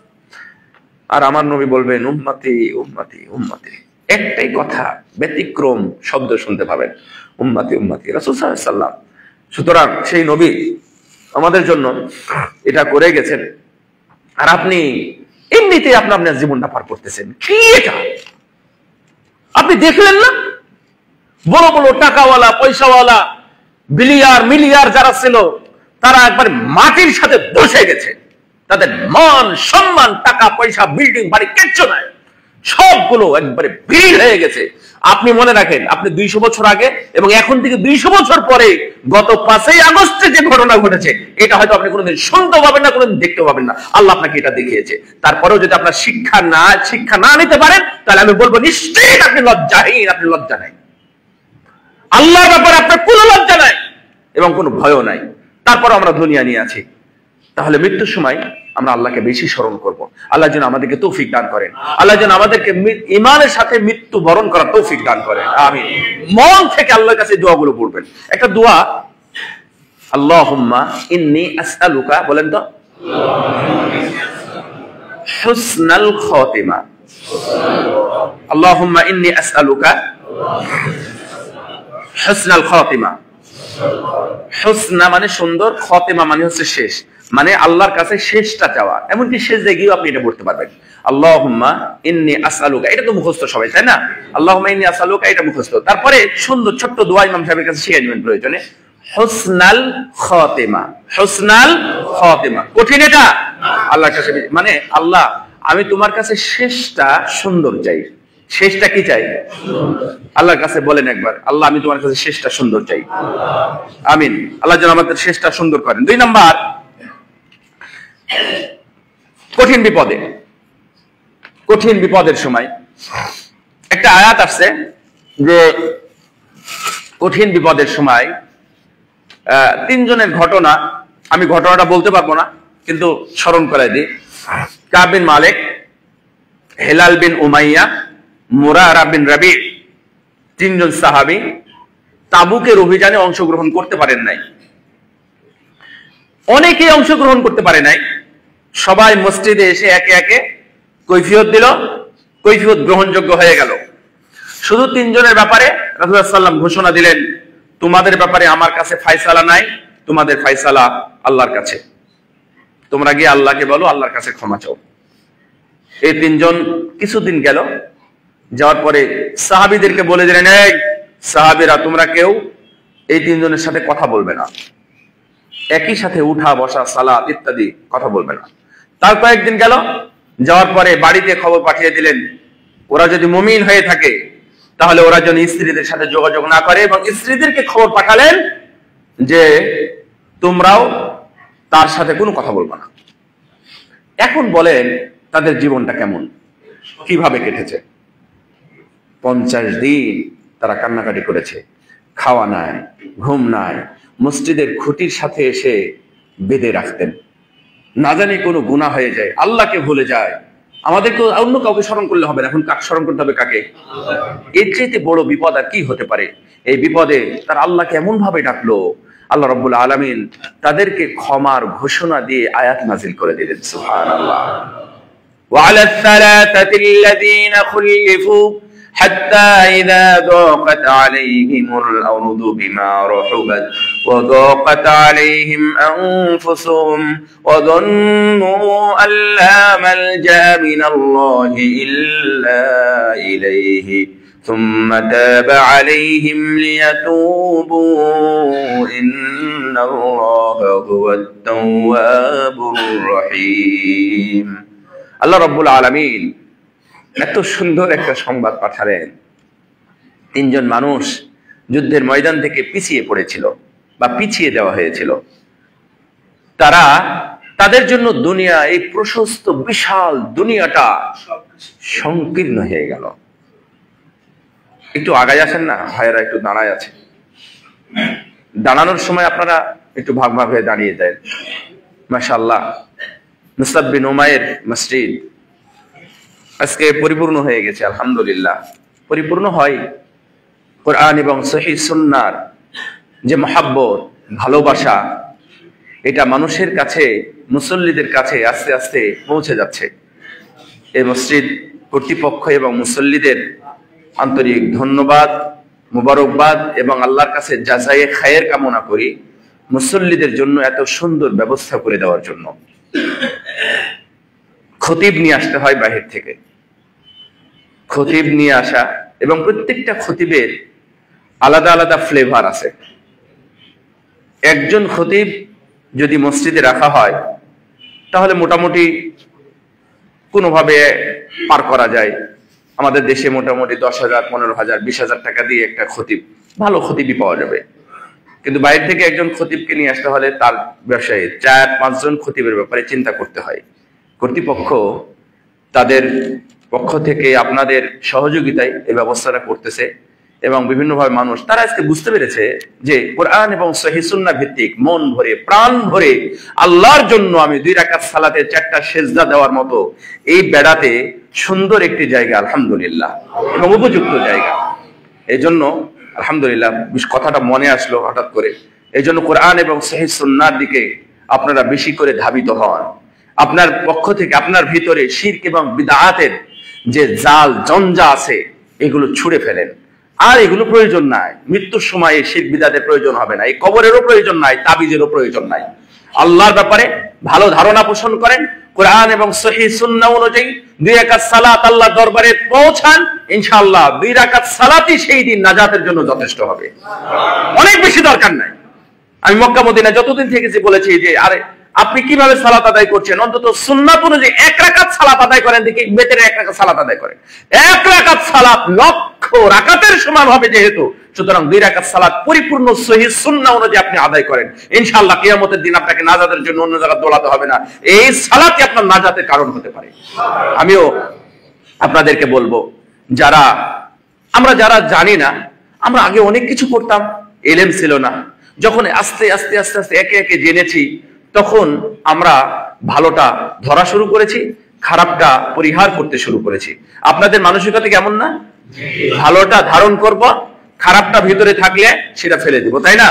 আর আমার নবী বলবেন উম্মতি উম্মতি উম্মতি, একটাই কথা, ব্যতিক্রম শব্দ শুনতে পাবেন, উম্মতি উম্মতি, রাসূল সাল্লাল্লাহু আলাইহি ওয়াসাল্লাম। সুতরাং সেই নবী আমাদের জন্য এটা করে গেছেন, আর আপনি এমনিতে আপনার জীবনটা পার করতেছেন। কি এটা আপনি দেখলেন না? বড় বড় টাকাওয়ালা পয়সাওয়ালা মিলিয়ার যারা ছিল, তারা একবার মাটির সাথে বসে গেছে। তাদের মান সম্মান, টাকা পয়সা, বিল্ডিং বাড়ি কিচ্ছু নাই, সবগুলো একবারে ভিড় হয়ে গেছে। আপনি মনে রাখেন, আপনি 200 বছর আগে এবং এখন থেকে 200 বছর পরে গত 5ই আগস্টে যে ঘটনা ঘটেছে, এটা হয়তো আপনি কোনোদিন শুনতে পাবেন না, কোনোদিন দেখতে পাবেন না। আল্লাহ আপনাকে এটা দেখিয়েছে। তারপরেও যদি আপনার শিক্ষা না নিতে পারেন, তাহলে আমি বলবো নিশ্চয়ই আপনি লজ্জাহীন, আপনি লজ্জা নাই। আল্লাহর ব্যাপারে আপনার কোনো লজ্জা নাই এবং কোনো ভয়ও নাই। তারপর আমরা দুনিয়া নিয়ে আছি। তাহলে মৃত্যুর সময় আমরা আল্লাহকে বেশি স্মরণ করব। আল্লাহ যেন আমাদেরকে তৌফিক দান করেন। আল্লাহ যেন আমাদেরকে ঈমানের সাথে মৃত্যু বরণ করার তৌফিক দান করেন। আমিন। মন থেকে আল্লাহর কাছে দোয়াগুলো পড়বেন। একটা দোয়া, আল্লাহুম্মা ইন্নী আসআলুকা, বলেন তো, হুসনাল খাতিমা। আল্লাহুম্মা ইন্নী আসআলুকা হুসনাল খাতিমা। হুসনা মানে সুন্দর, খাতিমা মানে হচ্ছে শেষ, মানে আল্লাহর কাছে শেষটা চাওয়া। এমনকি শেষ জায়গায় আপনি এটা পড়তে পারবেন, আল্লাহুম্মা ইন্নী আসআলুকা। এটা তো মুখস্থ সবাই, তাই না? আল্লাহুম্মা ইন্নী আসআলুকা, এটা মুখস্থ। তারপরে সুন্দর ছোট্ট দোয়া ইমাম সাহেবের কাছে শিখে নেবেন প্রয়োজনে, হুসনাল খাতিমা। হুসনাল খাতিমা কঠিন এটা আল্লাহর কাছে, মানে আল্লাহ আমি তোমার কাছে শেষটা সুন্দর চাই। শেষটা কি চাই? আল্লাহর কাছে বলেন একবার, আল্লাহ আমি তোমার কাছে শেষটা সুন্দর চাই। আমিন। আল্লাহ যেন আমাদের শেষটা সুন্দর করেন। 2 নাম্বার, কঠিন বিপদের সময় একটা আয়াত আসছে যে কঠিন বিপদের সময় 3 জনের ঘটনা, আমি ঘটনাটা বলতে পারবো না কিন্তু স্মরণ করাই দিই। কাব বিন মালিক, হেলাল বিন উমাইয়া, মুরারা বিন রাবি, 3 জন সাহাবী তাবুকের অভিযানে অংশগ্রহণ করতে পারেন নাই। অনেকেই অংশগ্রহণ করতে পারে নাই। সবাই মসজিদে এসে একে একে কৈফিয়ত দিল, কৈফিয়ত গ্রহণযোগ্য হয়ে গেল। শুধু 3 জনের ব্যাপারে রাসূলুল্লাহ সাল্লাল্লাহু আলাইহি ওয়াসাল্লাম ঘোষণা দিলেন, তোমাদের ব্যাপারে আমার কাছে ফায়সালা নাই, তোমাদের ফায়সালা আল্লাহর কাছে। তোমরা গিয়ে আল্লাহকে বলো, আল্লাহর কাছে ক্ষমা চাও। এই 3 জন কিছুদিন গেল, যাওয়ার পরে সাহাবীদেরকে বলে দিলেন, এই সাহাবীরা তোমরা কেউ এই তিনজনের সাথে কথা বলবে না, একই সাথে উঠা বসা সালাত ইত্যাদি কথা বলবে না। তার কয়েকদিন গেল, যাওয়ার পরে বাড়িতে খবর পাঠিয়ে দিলেন ওরা যদি মুমিন হয়ে থাকে তাহলে ওরা যেন স্ত্রীদের সাথে যোগাযোগ না করে, এবং স্ত্রীদেরকে খবর পাঠালেন যে তোমরাও তার সাথে কোনো কথা বলবে না। এখন বলেন তাদের জীবনটা কেমন, কিভাবে কেটেছে? 50 দিন তারা কান্নাকাটি করেছে, খাওয়া নাই, ঘুম নাই, মসজিদের খুঁটির সাথে এসে বেঁধে রাখতেন। না জানি কোনো গুনাহ হয়ে যায়, আল্লাহকে ভুলে যায়। আমাদেরকে অন্য কাউকে স্মরণ করলে হবে না, এখন কাকে স্মরণ করতে হবে? কাকে? এর চাইতে বড় বিপদ আর কি হতে পারে? এই বিপদে তারা আল্লাহকে এমন ভাবে ডাকলো, আল্লাহ রাব্বুল আলামিন তাদেরকে ক্ষমার ঘোষণা দিয়ে আয়াত নাজিল করে দিলেন। সুবহানাল্লাহ। وعلى الثلاثة الذين خلفوا حتى إذا ضاقت عليهم الأرض بما رحبت وضاقت عليهم أنفسهم وظنوا أن لا ملجأ من الله إلا إليه ثم تاب عليهم ليتوبوا إن الله هو التواب الرحيم। আল্লাহ রাব্বুল আলামিন এত সুন্দর একটা সংবাদ পাঠালেন। তিনজন মানুষ যুদ্ধের ময়দান থেকে পিছিয়ে পড়েছিল বা পিছিয়ে দেওয়া হয়েছিল। তাদের জন্য দুনিয়া, এই প্রশস্ত বিশাল দুনিয়াটা সংকীর্ণ হয়ে গেল। একটু আগায় আসেন না ভাইয়েরা, একটু দাঁড়ায় আছে। দাঁড়ানোর সময় আপনারা একটু ভাগ ভাগ হয়ে দাঁড়িয়ে দেন। মাশাআল্লাহ, মুসআব বিন উমাইর মসজিদ আজকে পরিপূর্ণ হয়ে গেছে, আলহামদুলিল্লাহ। পরিপূর্ণ হয় কোরআন এবং সহিহ সুন্নাহর যে মহব্বত, ভালোবাসা, এটা মানুষের কাছে, মুসল্লিদের কাছে আস্তে আস্তে পৌঁছে যাচ্ছে। এই মসজিদ কর্তৃপক্ষ এবং মুসল্লিদের আন্তরিক ধন্যবাদ, মুবারকবাদ এবং আল্লাহর কাছে জাযায়ে খায়ের কামনা করি মুসল্লিদের জন্য এত সুন্দর ব্যবস্থা করে দেওয়ার জন্য। খতিব নিয়ে আসতে হয় বাহির থেকে, খতিব নিয়ে আসা, এবং প্রত্যেকটা খতিবের আলাদা আলাদা ফ্লেভার আছে। একজন খতিব যদি মসজিদে রাখা হয় তাহলে মোটামুটি কোনোভাবে পার করা যায়। আমাদের দেশে মোটামুটি 10,000, 15,000, 20,000 টাকা দিয়ে একটা খতিব, ভালো খতিবই পাওয়া যাবে। কিন্তু বাইরে থেকে একজন খতিবকে নিয়ে আসতে হলে তার ব্যবসায়ী 4-5 জন খতিবের ব্যাপারে চিন্তা করতে হয়। কর্তৃপক্ষ তাদের পক্ষ থেকে আপনাদের সহযোগিতায় এই ব্যবস্থাটা করতেছে, এবং বিভিন্নভাবে মানুষ তারা আজকে বুঝতে পেরেছে যে কোরআন এবং সহিহ সুন্নাহ ভিত্তিক মন ভরে প্রাণ ভরে আল্লাহর জন্য আমি 2 রাকাত সালাতে 4টা সেজদা দেওয়ার মতো এই বেড়াতে সুন্দর একটি জায়গা, আলহামদুলিল্লাহ, এবং উপযুক্ত জায়গা। এই জন্য আলহামদুলিল্লাহ কথাটা মনে আসলো হঠাৎ করে। এই জন্য কোরআন এবং সহিহ সুন্নাহর দিকে আপনারা বেশি করে ধাবিত হন। আপনার পক্ষ থেকে আপনার ভিতরে শিরক এবং বিদআতের যে জাল জঞ্জা আছে এগুলো ছুঁড়ে ফেলেন। আর এগুলো প্রয়োজন নাই। মৃত্যুর সময় এই শিরক বিদআতের প্রয়োজন হবে না, এই কবরেরও প্রয়োজন নাই, তাবিজেরও প্রয়োজন নাই। আল্লাহর ব্যাপারে ভালো ধারণা পোষণ করেন, কোরআন এবং সহিহ সুন্নাহ অনুযায়ী 2 রাকাত সালাত আল্লাহর দরবারে পৌঁছান, ইনশাআল্লাহ 2 রাকাত সালাতই সেই দিন নাজাতের জন্য যথেষ্ট হবে, অনেক বেশি দরকার নাই। আমি মক্কা মদিনা যতদিন থেকেছি বলেছি যে আরে আপনি কিভাবে সালাত আদায় করছেন, অন্তত সুন্নাত অনুযায়ী 1 রাকাত সালাত আদায় করেন, দেখি বেতের 1 রাকাত সালাত আদায় করেন। 1 রাকাত সালাত লক্ষ রাকাতের সমান হবে যেহেতু, সুতরাং 2 রাকাত সালাত পরিপূর্ণ সহিহ সুন্নাহ অনুযায়ী আপনি আদায় করেন, ইনশাআল্লাহ কিয়ামতের দিন আপনাকে নাজাতের জন্য অন্য জায়গায় দৌড়াতে হবে না। এই সালাতই আপনার নাজাতের কারণ হতে পারে। আমিও আপনাদেরকে বলবো, আমরা যারা জানি না, আমরা আগে অনেক কিছু করতাম, ইলম ছিল না। যখন আস্তে আস্তে আস্তে আস্তে একে একে জেনেছি, তখন আমরা ভালোটা ধরা শুরু করেছি, খারাপটা পরিহার করতে শুরু করেছি। আপনাদের মানসিকতা কেমন না? ভালোটা ধারণ করব, খারাপটা ভিতরে থাকলে সেটা ফেলে দিব, তাই না?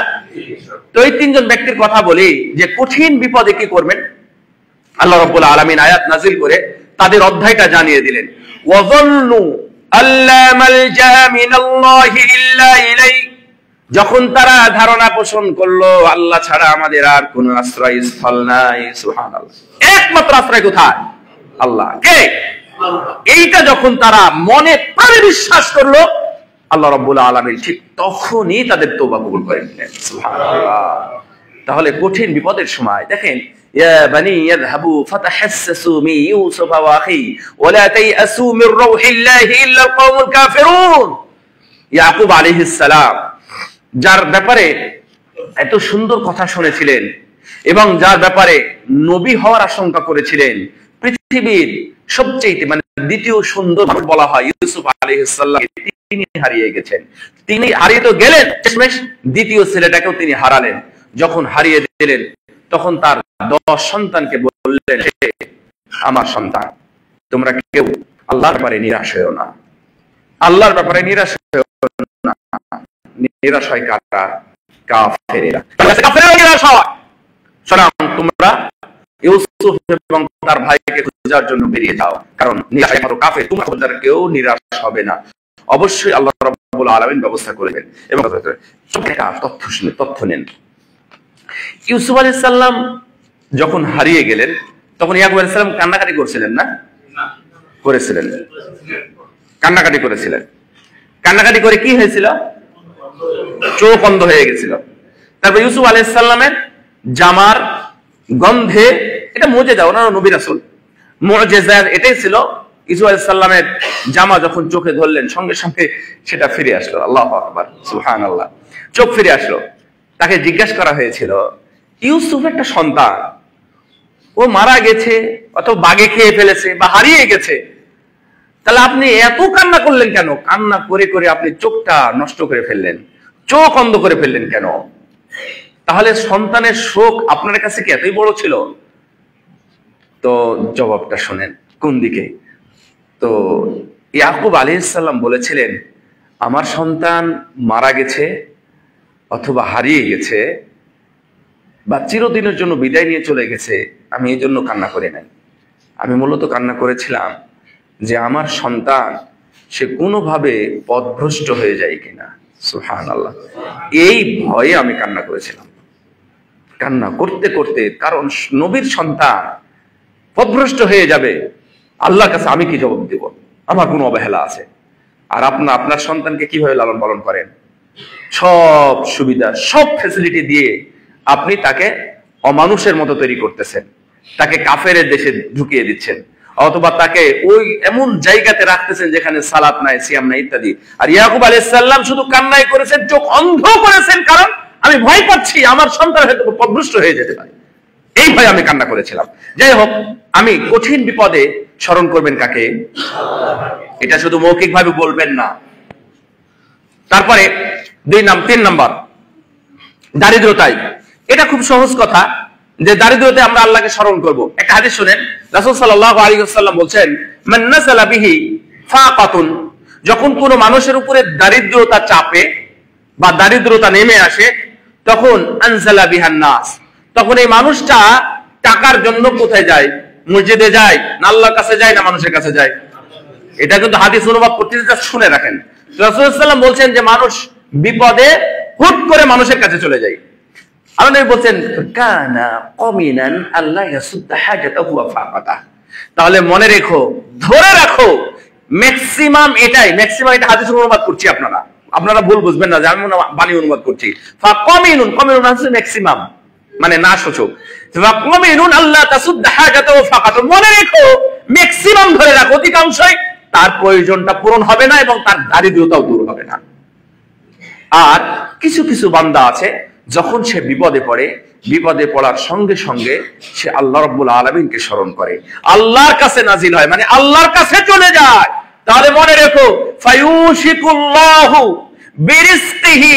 তো এই 3 জন ব্যক্তির কথা বলি যে কঠিন বিপদে কি করবেন। আল্লাহ রাব্বুল আলামিন আয়াত নাজিল করে তাদের অধ্যায়টা জানিয়ে দিলেন। ওয়াযাল্লু আল্লা মালজা মিনাল্লাহি ইল্লা ইলাইহি, যখন তারা ধারণা পোষণ করলো আল্লাহ ছাড়া আমাদের আর কোন আশ্রয়স্থল নাই, সুবহানাল্লাহ, একমাত্র আশ্রয় কোথায়? আল্লাহ। কে? এইটা যখন তারা মনে প্রাণে বিশ্বাস করলো, আল্লাহ রাব্বুল আলামিন ঠিক তখনই তাদের তওবা কবুল করে নিলেন। সুবহানাল্লাহ। তাহলে কঠিন বিপদের সময় দেখেন, ইয়া বানি ইয়াযহাবু ফাতাহাসসাসু মিন ইউসুফ ওয়া আখি ওয়া লা তাইআসু মির রাউহিল্লাহি ইল্লা আল কওমুল কাফিরুন। ইয়াকুব আলাইহিস সালাম যার ব্যাপারে এত সুন্দর কথা শুনেছিলেন এবং যার ব্যাপারে নবী হওয়ার আশঙ্কা করেছিলেন, পৃথিবীর সবচেয়ে মানে দ্বিতীয় সুন্দর মানুষ বলা হয় ইউসুফ আলাইহিস সালাম, তিনি হারিয়ে গেছেন। তিনি হারিয়ে তো গেলেন, শেষমেশ দ্বিতীয় ছেলেটাকেও তিনি হারালেন। যখন হারিয়ে দিলেন তখন তার 10 সন্তানকে বললেন, আমার সন্তান, তোমরা কেউ আল্লাহর ব্যাপারে নিরাশ হয়ো না, আল্লাহর ব্যাপারে নিরাশ হয়ো না। নিরাশ হয় কারা? কাফেরেরা। কাফেরেরা নিরাশ হয়। সুতরাং তোমরা ইউসুফ এবং তার ভাইকে খোঁজার জন্য বেরিয়ে যাও, কারণ নিরাশ হয় মাত্র কাফের, তোমরা খোঁজার কেউ নিরাশ হবে না। অবশ্যই আল্লাহ রাব্বুল আলামিন ব্যবস্থা করবেন। এবং তথ্য নেন, ইউসুফ আলাইহিস সালাম যখন হারিয়ে গেলেন তখন ইয়াকুব আলাইহিস সালাম কান্নাকাটি করছিলেন না? করেছিলেন, কান্নাকাটি করেছিলেন। কান্নাকাটি করে কি হয়েছিল? চোখ অন্ধ হয়ে গেছিল। তারপর ইউসুফ আলাইহিস সালামের জামার গন্ধে, এটা মুজিজা, ওনারা নবী রাসূল, মুজিজা এটাই ছিল। ইউসুফ আলাইহিস সালামের জামা যখন চোখে ধরলেন সঙ্গে সঙ্গে সেটা ফিরে আসলো। আল্লাহু আকবার, সুবহানাল্লাহ। চোখ ফিরে আসলো। তাকে জিজ্ঞাসা করা হয়েছিল, ইউসুফ একটা সন্তান, ও মারা গেছে অথবা বাগে খেয়ে ফেলেছে বা হারিয়ে গেছে, তাহলে আপনি এত কান্না করলেন কেন? কান্না করে করে আপনি চোখটা নষ্ট করে ফেললেন, চোখ অন্ধ করে ফেললেন কেন? তাহলে সন্তানের শোক আপনার কাছে কি এতই বড় ছিল? তো জবাবটা শোনেন কোন দিকে। তো ইয়াকুব আলাইহিস সালাম বলেছিলেন, আমার সন্তান মারা গেছে অথবা হারিয়ে গেছে বা চিরদিনের জন্য বিদায় নিয়ে চলে গেছে, আমি এই জন্য কান্না করি নাই। আমি মূলত কান্না করেছিলাম যে আমার সন্তান সে কোনোভাবে পথভ্রষ্ট হয়ে যায় কিনা। সুবহানাল্লাহ। এই ভয়ে আমি কান্না করেছিলাম। কান্না করতে করতে, কারণ নবীর সন্তান পথভ্রষ্ট হয়ে যাবে, আল্লাহর কাছে আমি কি জবাব দেব? আমার কোনো অবহেলা আছে? আর আপনার সন্তানকে কিভাবে লালন পালন করেন? সব সুবিধা, সব ফ্যাসিলিটি দিয়ে আপনি তাকে অমানুষের মতো তৈরি করতেছেন, তাকে কাফেরের দেশে ঢুকিয়ে দিচ্ছেন, অথবা তাকে ওই এমন জায়গাতে রাখতেছেন যেখানে সালাত নাই, সিয়াম নাই ইত্যাদি। আর ইয়াকুব আলাইহিস সালাম শুধু কান্নাই করেছেন, চোখ অন্ধ করেছেন, কারণ আমি ভয় পাচ্ছি আমার সন্তান হয়তো পথভ্রষ্ট হয়ে যেতে পারে, এই ভয়ে আমি কান্না করেছিলাম। যাই হোক, আমি কঠিন বিপদে স্মরণ করবেন কাকে? এটা শুধু মৌখিক ভাবে বলবেন না। তারপরে 3 নাম্বার, দারিদ্রতায়। এটা খুব সহজ কথা যে দারিদ্রতে আমরা আল্লাহকে স্মরণ করব। একটা হাদিস শুনেন, রাসূল সাল্লাল্লাহু আলাইহি ওয়াসাল্লাম বলছেন, মান নাসালা বিহি ফাকাতুন, যখন কোনো মানুষের উপরে দারিদ্রতা চাপে বা দারিদ্রতা নেমে আসে, তখন আনজালা বিহান নাস, তখন এই মানুষটা টাকার জন্য কোথায় যায়? মসজিদে যায় না আল্লাহর কাছে যায় না মানুষের কাছে যায়? এটা কিন্তু হাদিস অনুবাদ করতে শুনে রাখেন। রাসূল সাল্লাল্লাহু আলাইহি ওয়াসাল্লাম বলছেন যে মানুষ বিপদে হুট করে মানুষের কাছে চলে যায়। আপনি বলছেন কানা কমিনান আল্লাহ ইয়াসুদ্দা হাজাতাহু ওয়া ফাকাতা, তাহলে মনে রেখো, ধরে রাখো, ম্যাক্সিমাম এটাই, ম্যাক্সিমাম এটা হাদিস অনুবাদ করছি, আপনারা ভুল বুঝবেন না যে আমি বাণী অনুবাদ করছি। ফাকামিনুন, কমিনুন হচ্ছে ম্যাক্সিমাম, মানে না সূচক। ফাকামিনুন আল্লাহ তাসুদ্দা হাজাতাহু ওয়া ফাকাতা, মনে রেখো, ম্যাক্সিমাম ধরে রাখো, অধিকাংশই তার প্রয়োজনটা পূরণ হবে না এবং তার দারিদ্রতাও দূর হবে না। আর কিছু কিছু বান্দা আছে, যখন সে বিপদে পড়ে, বিপদে পড়ার সঙ্গে সঙ্গে সে আল্লাহ রাব্বুল আলামিনকে স্মরণ করে, আল্লাহর কাছে নাজিল হয়, মানে আল্লাহর কাছে চলে যায়। তাহলে মনে রেখো, ফায়ুশিকুল্লাহু বিরিজকিহি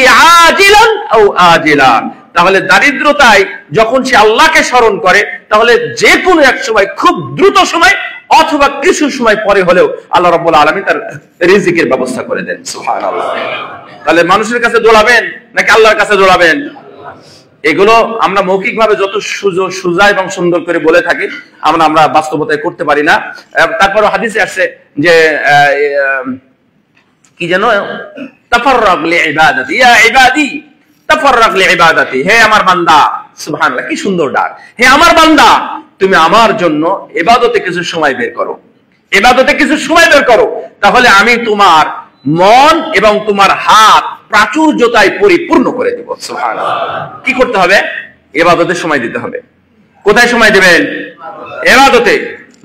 আজিলান আও আজিলান, তাহলে দারিদ্রতায় যখন সে আল্লাহকে স্মরণ করে, তাহলে যে কোনো এক সময়, খুব দ্রুত সময় অথবা কিছু সময় পরে হলেও আল্লাহ রাব্বুল আলামিন তার রিজিকের ব্যবস্থা করে দেন। সুবহানাল্লাহ। তাহলে মানুষের কাছে দৌড়াবেন নাকি আল্লাহর কাছে দৌড়াবেন? এগুলো আমরা মৌখিক ভাবে যত সোজা এবং সুন্দর করে বলে থাকি, আমরা বাস্তবতায় করতে পারি না। তারপর হাদিসে আসছে যে কি যেন, তাফাররাগ লিইবাদাতি ইয়া ইবাদি তাফাররাগ লিইবাদাতি, হে আমার বান্দা, সুবহানাল্লাহ, কি সুন্দর ডাক, হে আমার বান্দা, তুমি আমার জন্য ইবাদতে কিছু সময় বের করো, ইবাদতে কিছু সময় বের করো, তাহলে আমি তোমার মন এবং তোমার হাত প্রাচুর্যতায় পরিপূর্ণ করে দিব। সুবহানাল্লাহ। কি করতে হবে? ইবাদতের সময় দিতে হবে। কোথায় সময় দিবেন? ইবাদতে,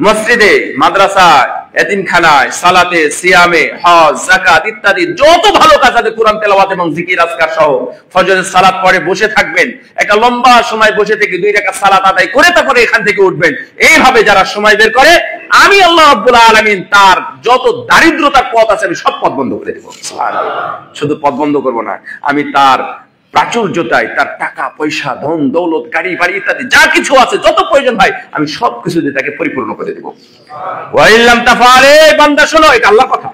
মসজিদে, মাদ্রাসায়, এতিমখানায়, সালাতে, সিয়ামে, হজ, যাকাত ইত্যাদি যত ভালো কাজ আছে, কোরআন তেলাওয়াত এবং জিকির আজকার সহ ফজরের সালাত পড়ে বসে থাকবেন, একটা লম্বা সময় বসে থেকে 2 রাকাত সালাত আদায় করে তারপরে এখান থেকে উঠবেন। এইভাবে যারা সময় বের করে, আমি আল্লাহ রাব্বুল আলামিন তার যত দারিদ্রতার পথ আছে আমি সব পথ বন্ধ করে দেব। সুবহানাল্লাহ। শুধু পথ বন্ধ করব না, আমি তার প্রাচুর্যতায়, তার টাকা পয়সা, ধন দৌলত, গাড়ি বাড়ি ইত্যাদি যা কিছু আছে, যত প্রয়োজন ভাই, আমি সবকিছু দিয়ে তাকে পরিপূর্ণ করে দেব। ওয়াইল্লাম তাফালে, বান্দা শোনো, এটা আল্লাহর কথা,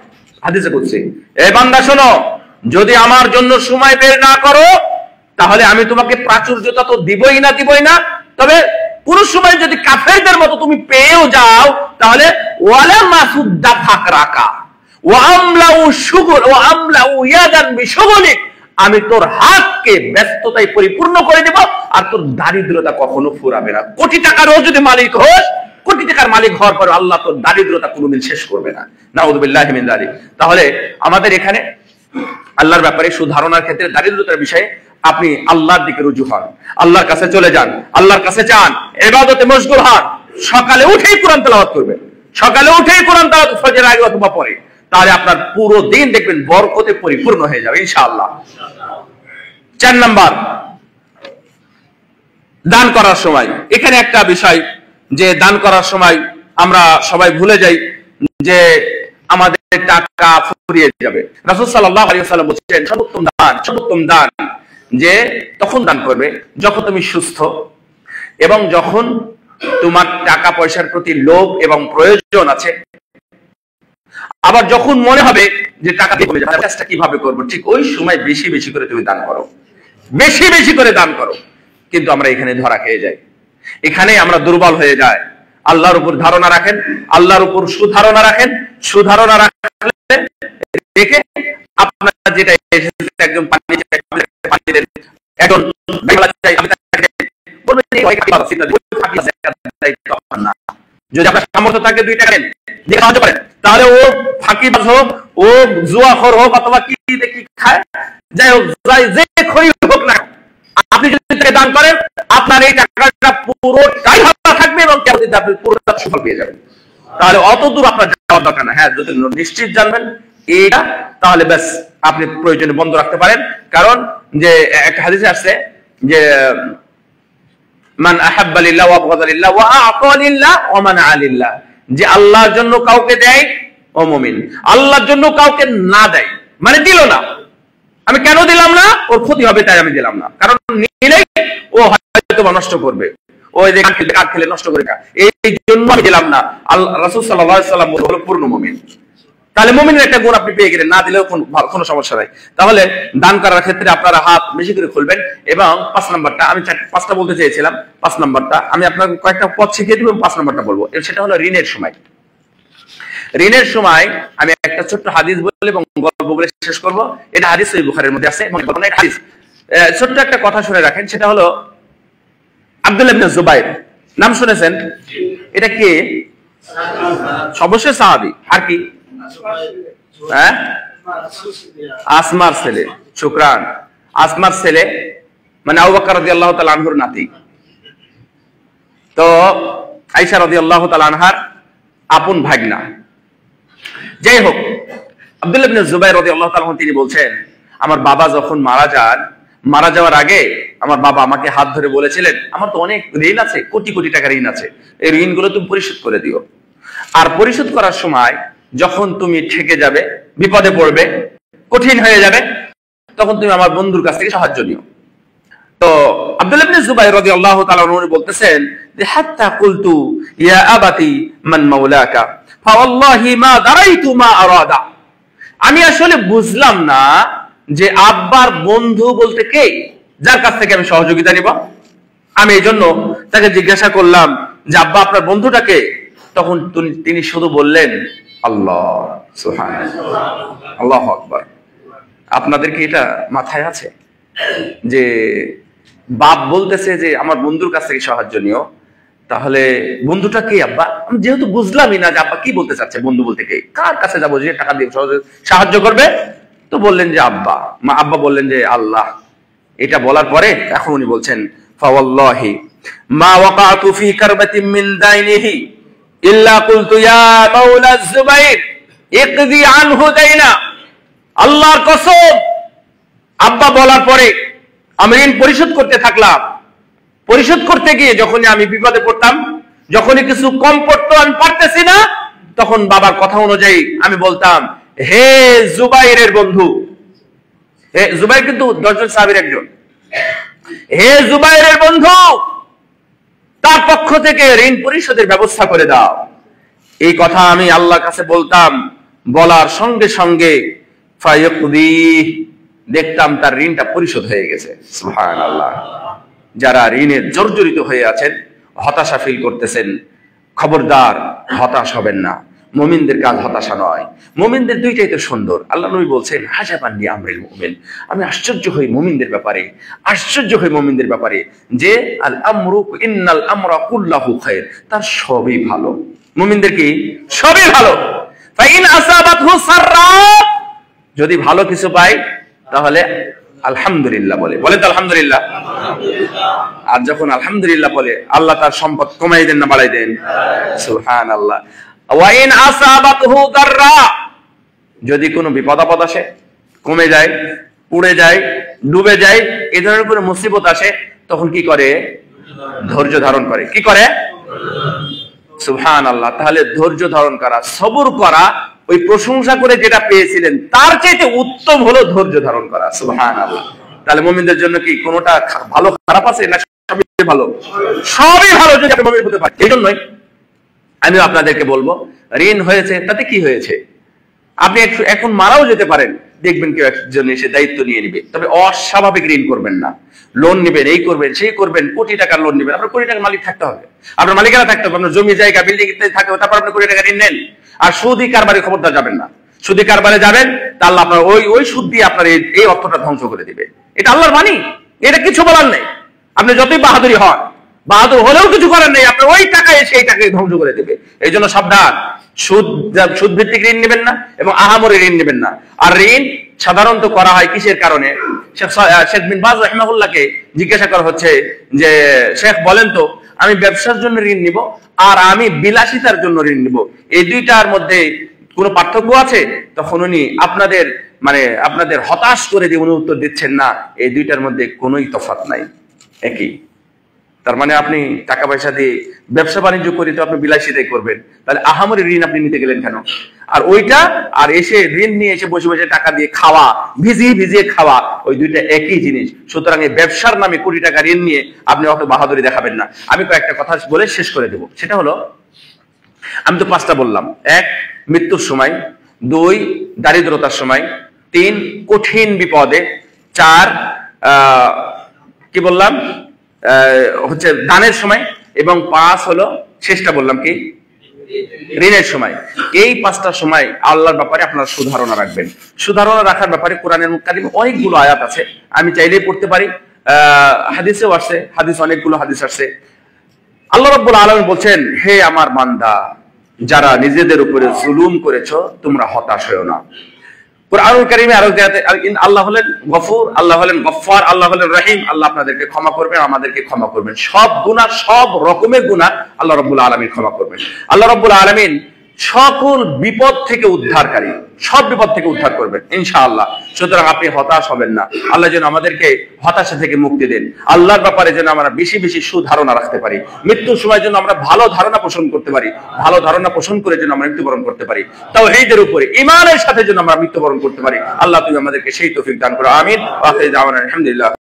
হাদিসে বলছি, এই বান্দা শোনো, যদি আমার জন্য সময় বের না করো তাহলে আমি তোমাকে প্রাচুর্যতা তো দিবই না, তবে কোন সময় যদি কাফেরদের মতো তুমি পেয়েও যাও তাহলে ওয়ালা মাসুদ্দা ফাকরাকা ওয়া আমলাউ শুগল ওয়া আমলাউ ইয়াদান বিশুগলিক, আমি তোর হাতকে ব্যস্ততায় পরিপূর্ণ করে দেব, আর তোর দারিদ্রতা কখনো ফুরাবে না। কোটি টাকারও যদি মালিক হোস, কোটি টাকার মালিক হওয়ার পর আল্লাহ তোর দারিদ্রতা কোনোদিন শেষ করবে না। নাউযুবিল্লাহি মিন যালিক। তাহলে আমাদের এখানে আল্লাহর ব্যাপারে সুধারণার ক্ষেত্রে দারিদ্রতার বিষয়ে আপনি আল্লাহর দিকে রুজু হন, আল্লাহর কাছে চলে যান, আল্লাহর কাছে যান, ইবাদতে মশগুল হন। সকালে উঠেই কোরআন তেলাওয়াত করবেন, সকালে উঠেই কোরআন তেলাওয়াত ফজরের আগে অথবা পরে, তাহলে আপনার পুরো দিন দেখবেন বরকতে পরিপূর্ণ হয়ে যাবে ইনশাআল্লাহ। 4 নাম্বার, দান করার সময়। এখানে একটা বিষয় যে দান করার সময় আমরা সবাই ভুলে যাই যে আমাদের টাকা ফুরিয়ে যাবে। রাসূল সাল্লাল্লাহু আলাইহি ওয়াসাল্লাম বলেছেন, সর্বোত্তম দান যে তখন দান করবে যখন তুমি সুস্থ এবং যখন তোমার টাকা পয়সার প্রতি লোভ এবং প্রয়োজন আছে, আবার যখন মনে হবে যে টাকা দিয়ে কমে যাবে, কাজটা কিভাবে করবো, ঠিক ওই সময় বেশি বেশি করে তুমি দান করো, বেশি বেশি করে দান করো। কিন্তু আমরা এখানে ধরা খেয়ে যাই, এখানে আমরা দুর্বল হয়ে যাই। আল্লাহর উপর ধারণা রাখেন, আল্লাহর উপর সুধারণা রাখেন। সুধারণা রাখলে দেখে আপনার যেটা এসেছে, একজন পানি দেন, একজন চাই, আমি যদি আপনার সামর্থ্য থাকে 2 টাকা দেন, দিয়ে সাহায্য করেন, তাহলে ও ফাঁকিবাজ হোক, ও জুয়াখোর হোক, অথবা কি দেখি খায়, যাই হোক, যে খরি হোক না, আপনি যদি তাকে দান করেন, আপনার এই টাকাটা পুরোটাই হাতে থাকবে এবং আপনি পুরোটা সফল পেয়ে যাবেন। তাহলে অত দূর আপনার যাওয়ার দরকার না। হ্যাঁ, যদি নিশ্চিত জানবেন এটা, তাহলে ব্যাস আপনি প্রয়োজনে বন্ধ রাখতে পারেন। কারণ যে একটা হাদিসে আসছে যে মান আহাব্বা লিল্লাহ ওয়া আবগাদা লিল্লাহ ওয়া আ'তা লিল্লাহ ওয়া মানআ লিল্লাহ, যে আল্লাহর জন্য কাউকে দেয় ও মুমিন, আল্লাহর জন্য কাউকে না দেয় মানে দিল না, আমি কেন দিলাম না, ওর ক্ষতি হবে তাই আমি দিলাম না, কারণ নিলেই ও হয়তো নষ্ট করবে, ওই যে কাঠ খেলে নষ্ট করে, এই জন্য আমি দিলাম না। রাসূল সাল্লাল্লাহু আলাইহি ওয়াসাল্লাম হলো পূর্ণ মুমিন। তাহলে মুমিনের একটা গুণ আপনি পেয়ে গেলেন, না দিলেও কোনো সমস্যা নাই। তাহলে দান করার ক্ষেত্রে আপনারা হাত বেশি করে খুলবেন। এবং 5 নাম্বারটা, আমি 5টা বলতে চেয়েছিলাম, 5 নাম্বারটা আমি আপনাকে কয়েকটা পথ শিখিয়ে দিব, 5 নাম্বারটা বলবো, সেটা হলো ঋণের সময়। ঋণের সময় আমি একটা ছোট্ট হাদিস বলে এবং গল্প বলে শেষ করব। এটা হাদিস সহিহ বুখারীর মধ্যে আছে এবং হাদিস, ছোট্ট একটা কথা শুনে রাখেন। সেটা হলো আব্দুল্লাহ ইবনে জুবাইর, নাম শুনেছেন? এটা কে? অবশ্যই সাহাবী। আর কি? হ্যাঁ, আসমার ছেলে। শুকরান। আসমার ছেলে মানে আবু বকর রাদিয়াল্লাহু তাআলা আনহুর নাতি। তো আয়েশা রাদিয়াল্লাহু তাআলা আনহার আপন ভাগনা। যাই হোক, আব্দুল্লাহ ইবনে জুবাইর রাদিয়াল্লাহু তাআলা তিনি বলছেন, আমার বাবা যখন মারা যাওয়ার আগে আমার বাবা আমাকে হাত ধরে বলেছিলেন, আমার তো অনেক ঋণ আছে, কোটি কোটি টাকা ঋণ আছে, এই ঋণগুলো তুমি পরিশোধ করে দিও। আর পরিশোধ করার সময় যখন তুমি ঠেকে যাবে, বিপদে পড়বে, কঠিন হয়ে যাবে, তখন তুমি আমার বন্ধুর কাছ থেকে সাহায্য নিও। তো আব্দুল্লাহ ইবনে জুবাইর রাদিয়াল্লাহু তাআলা আনহু বলতেছেন যে হাত্তা কুলতু ইয়া আবাতি মান মাওলাকা ফাওয়াল্লাহি মা দারাইতু মা আরাদা, আমি আসলে বুঝলাম না যে আব্বার বন্ধু বলতে কে, যার কাছ থেকে আমি সহযোগিতা নিব। আমি এই জন্য তাকে জিজ্ঞাসা করলাম যে আব্বা আপনার বন্ধুটাকে, তখন তিনি শুধু বললেন আল্লাহ। সুবহানাল্লাহ, আল্লাহু আকবার। আপনাদের কি এটা মাথায় আছে যে বাপ বলতেছে যে আমার বন্ধুর কাছ থেকে সাহায্য নিও, তাহলে বন্ধুটা কে আব্বা? আমি যেহেতু বুঝলামই না যে আব্বা কি বলতে চাচ্ছে, বন্ধু বলতে কে, কার কাছে যাবো যে টাকা দিয়ে সাহায্য করবে? তো বললেন যে আব্বা। আব্বা বললেন যে আল্লাহ। এটা বলার পরে এখন উনি বলছেন ফাওয়াল্লাহি মা ওয়াকাতু ফি কারবাতিন মিন দাইনিহি ইল্লা কুলতু ইয়া মাওলা যুবাইর ইকদি আনহু দাইনা। আল্লাহর কসম, আব্বা বলার পরে আমি ঋণ পরিশোধ করতে থাকলাম। পরিশোধ করতে গিয়ে যখনই আমি বিপদে পড়তাম, যখনই কিছু কম পড়তো, আমি পারতেছি না, তখন বাবার কথা অনুযায়ী আমি বলতাম, হে জুবাইরের বন্ধু, হে জুবাইর কিন্তু 10 জন সাহাবীর একজন, হে জুবাইরের বন্ধু, তার পক্ষ থেকে ঋণ পরিশোধের ব্যবস্থা করে দাও। এই কথা আমি আল্লাহর কাছে বলতাম। বলার সঙ্গে সঙ্গে ফায়াকদি, দেখতাম তার ঋণটা পরিশোধ হয়ে গেছে। সুবহানাল্লাহ। যারা ঋণে জর্জরিত হয়ে আছেন, হতাশা ফিল করতেছেন, খবরদার হতাশ হবেন না। মুমিনদের কাজ হতাশা নয়। মুমিনদের দুইটাই তো সুন্দর। আল্লাহ নবী বলছেন হাজাবান লি আমরিল মুমিন, আমি আশ্চর্য হই মুমিনদের ব্যাপারে, আশ্চর্য হই মুমিনদের ব্যাপারে যে আল আমরু ইন্নাল আমরা কুল্লাহু খায়র, তার সবই ভালো। মুমিনদের কি সবই ভালো। ফাইন আসাবাতহু সাররা, যদি ভালো কিছু পায় তাহলে আলহামদুলিল্লাহ বলে, বলে তো আলহামদুলিল্লাহ। আর যখন আলহামদুলিল্লাহ বলে, আল্লাহ তার সম্পদ কমাই দেন না বাড়াই দেন? সুবহানাল্লাহ। ওয়াইন আসাবাতহু দাররা, যদি কোনো বিপদ আপদ আসে, কমে যায়, উড়ে যায়, ডুবে যায়, এই ধরনের কোনো মুসিবত আসে, তখন কি করে? ধৈর্য ধারণ করে। কি করে? সুবহানাল্লাহ। তাহলে ধৈর্য ধারণ করা, সবর করা, ওই প্রশংসা করে যেটা পেয়েছিলেন তার চাইতে উত্তম হলো ধৈর্য ধারণ করা। সুবহানাল্লাহ। তাহলে মুমিনদের জন্য কি কোনোটা ভালো খারাপ আছে না? সবই ভালো, সবই ভালো যদি আপনি মুমিন হতে পারেন। এই জন্যই আমি আপনাদেরকে বলবো, ঋণ হয়েছে তাতে কি হয়েছে? আপনি এখন মারাও যেতে পারেন, দেখবেন কেউ একজন এসে দায়িত্ব নিয়ে নিবে। তবে অস্বাভাবিক ঋণ করবেন না। লোন নেবেন, এই করবেন, সেই করবেন, কোটি টাকার লোন নেবেন, আপনার কোটি টাকার মালিক থাকতে হবে, আপনার মালিকানা থাকতে হবে, আপনার জমি জায়গা বিল্ডিং ইত্যাদি থাকতে হবে, তারপর আপনি কোটি টাকা ঋণ নেন। আর সুদি কারবারে খবরদার যাবেন না। সুদি কারবারে যাবেন তা আল্লাহ আপনার ওই সুদ দিয়ে আপনার এই অর্থটা ধ্বংস করে দিবে। এটা আল্লাহর বাণী, এটা কিছু বলার নেই। আপনি যতই বাহাদুরি হন, বাহাদুর হলেও কিছু করার নেই, আপনার ওই টাকা এসে এই টাকাকে ধ্বংস করে দেবে। এই জন্য সাবধান, সুদ ভিত্তিক ঋণ নেবেন না এবং আহামরি ঋণ নেবেন না। আর ঋণ সাধারণত করা হয় কিসের কারণে? শেখ বিন বাজ রাহিমাহুল্লাহকে জিজ্ঞাসা করা হচ্ছে যে শেখ বলেন তো, আমি ব্যবসার জন্য ঋণ নিব আর আমি বিলাসিতার জন্য ঋণ নিব, এই দুইটার মধ্যে কোনো পার্থক্য আছে? তখন উনি আপনাদের হতাশ করে দিয়ে উনি উত্তর দিচ্ছেন, না, এই দুইটার মধ্যে কোনোই তফাৎ নাই, একই। তার মানে আপনি টাকা পয়সা দিয়ে ব্যবসা বাণিজ্য করে তো আপনি বিলাসিতাই করবেন, তাহলে আহামরি ঋণ আপনি নিতে গেলেন কেন? আর ওইটা আর এসে ঋণ নিয়ে এসে বসে বসে টাকা দিয়ে খাওয়া, ভিজিয়ে খাওয়া, ওই দুইটা একই জিনিস। সুতরাং এই ব্যবসার নামে কোটি টাকা ঋণ নিয়ে আপনি অত বাহাদুরি দেখাবেন না। আমি কয়েকটা কথা বলে শেষ করে দেব। সেটা হলো, আমি তো 5টা বললাম। 1, মৃত্যুর সময়; 2, দারিদ্রতার সময়; 3, কঠিন বিপদে; 4, কি বললাম, হচ্ছে দানের সময়; এবং 5 হলো শেষটা বললাম কি, ঋণের সময়। এই 5টা সময় আল্লাহর ব্যাপারে আপনারা সুধারণা রাখবেন। সুধারণা রাখার ব্যাপারে কোরআনের কারিমে অনেকগুলো আয়াত আছে, আমি চাইলেই পড়তে পারি, হাদিসেও আসছে, অনেকগুলো হাদিস আসছে। আল্লাহ রাব্বুল আলামিন বলছেন, হে আমার বান্দা, যারা নিজেদের উপরে জুলুম করেছো, তোমরা হতাশ হয়ো না। কুরআনুল কারীমে আরো আল্লাহ হলেন গফুর, আল্লাহ হলেন গফফার, আল্লাহ হলেন রহিম। আল্লাহ আপনাদেরকে ক্ষমা করবেন, আমাদেরকে ক্ষমা করবেন। সব গুনাহ, সব রকমের গুনাহ আল্লাহ রাব্বুল আলামিন ক্ষমা করবেন। আল্লাহ রাব্বুল আলামিন সকল বিপদ থেকে উদ্ধারকারী, সব বিপদ থেকে উদ্ধার করবেন ইনশাআল্লাহ। সুতরাং আপনি হতাশ হবেন না। আল্লাহ যেন আমাদেরকে হতাশা থেকে মুক্তি দেন। আল্লাহর ব্যাপারে যেন আমরা বেশি বেশি সুধারণা রাখতে পারি। মৃত্যুর সময় যেন আমরা ভালো ধারণা পোষণ করতে পারি, ভালো ধারণা পোষণ করে যেন আমরা মৃত্যুবরণ করতে পারি। তাওহীদের উপরে ঈমানের সাথে যেন আমরা মৃত্যুবরণ করতে পারি। আল্লাহ তুমি আমাদেরকে সেই তৌফিক দান করো। আমিন। ওয়া আখিরু দাওয়ানা আলহামদুলিল্লাহ।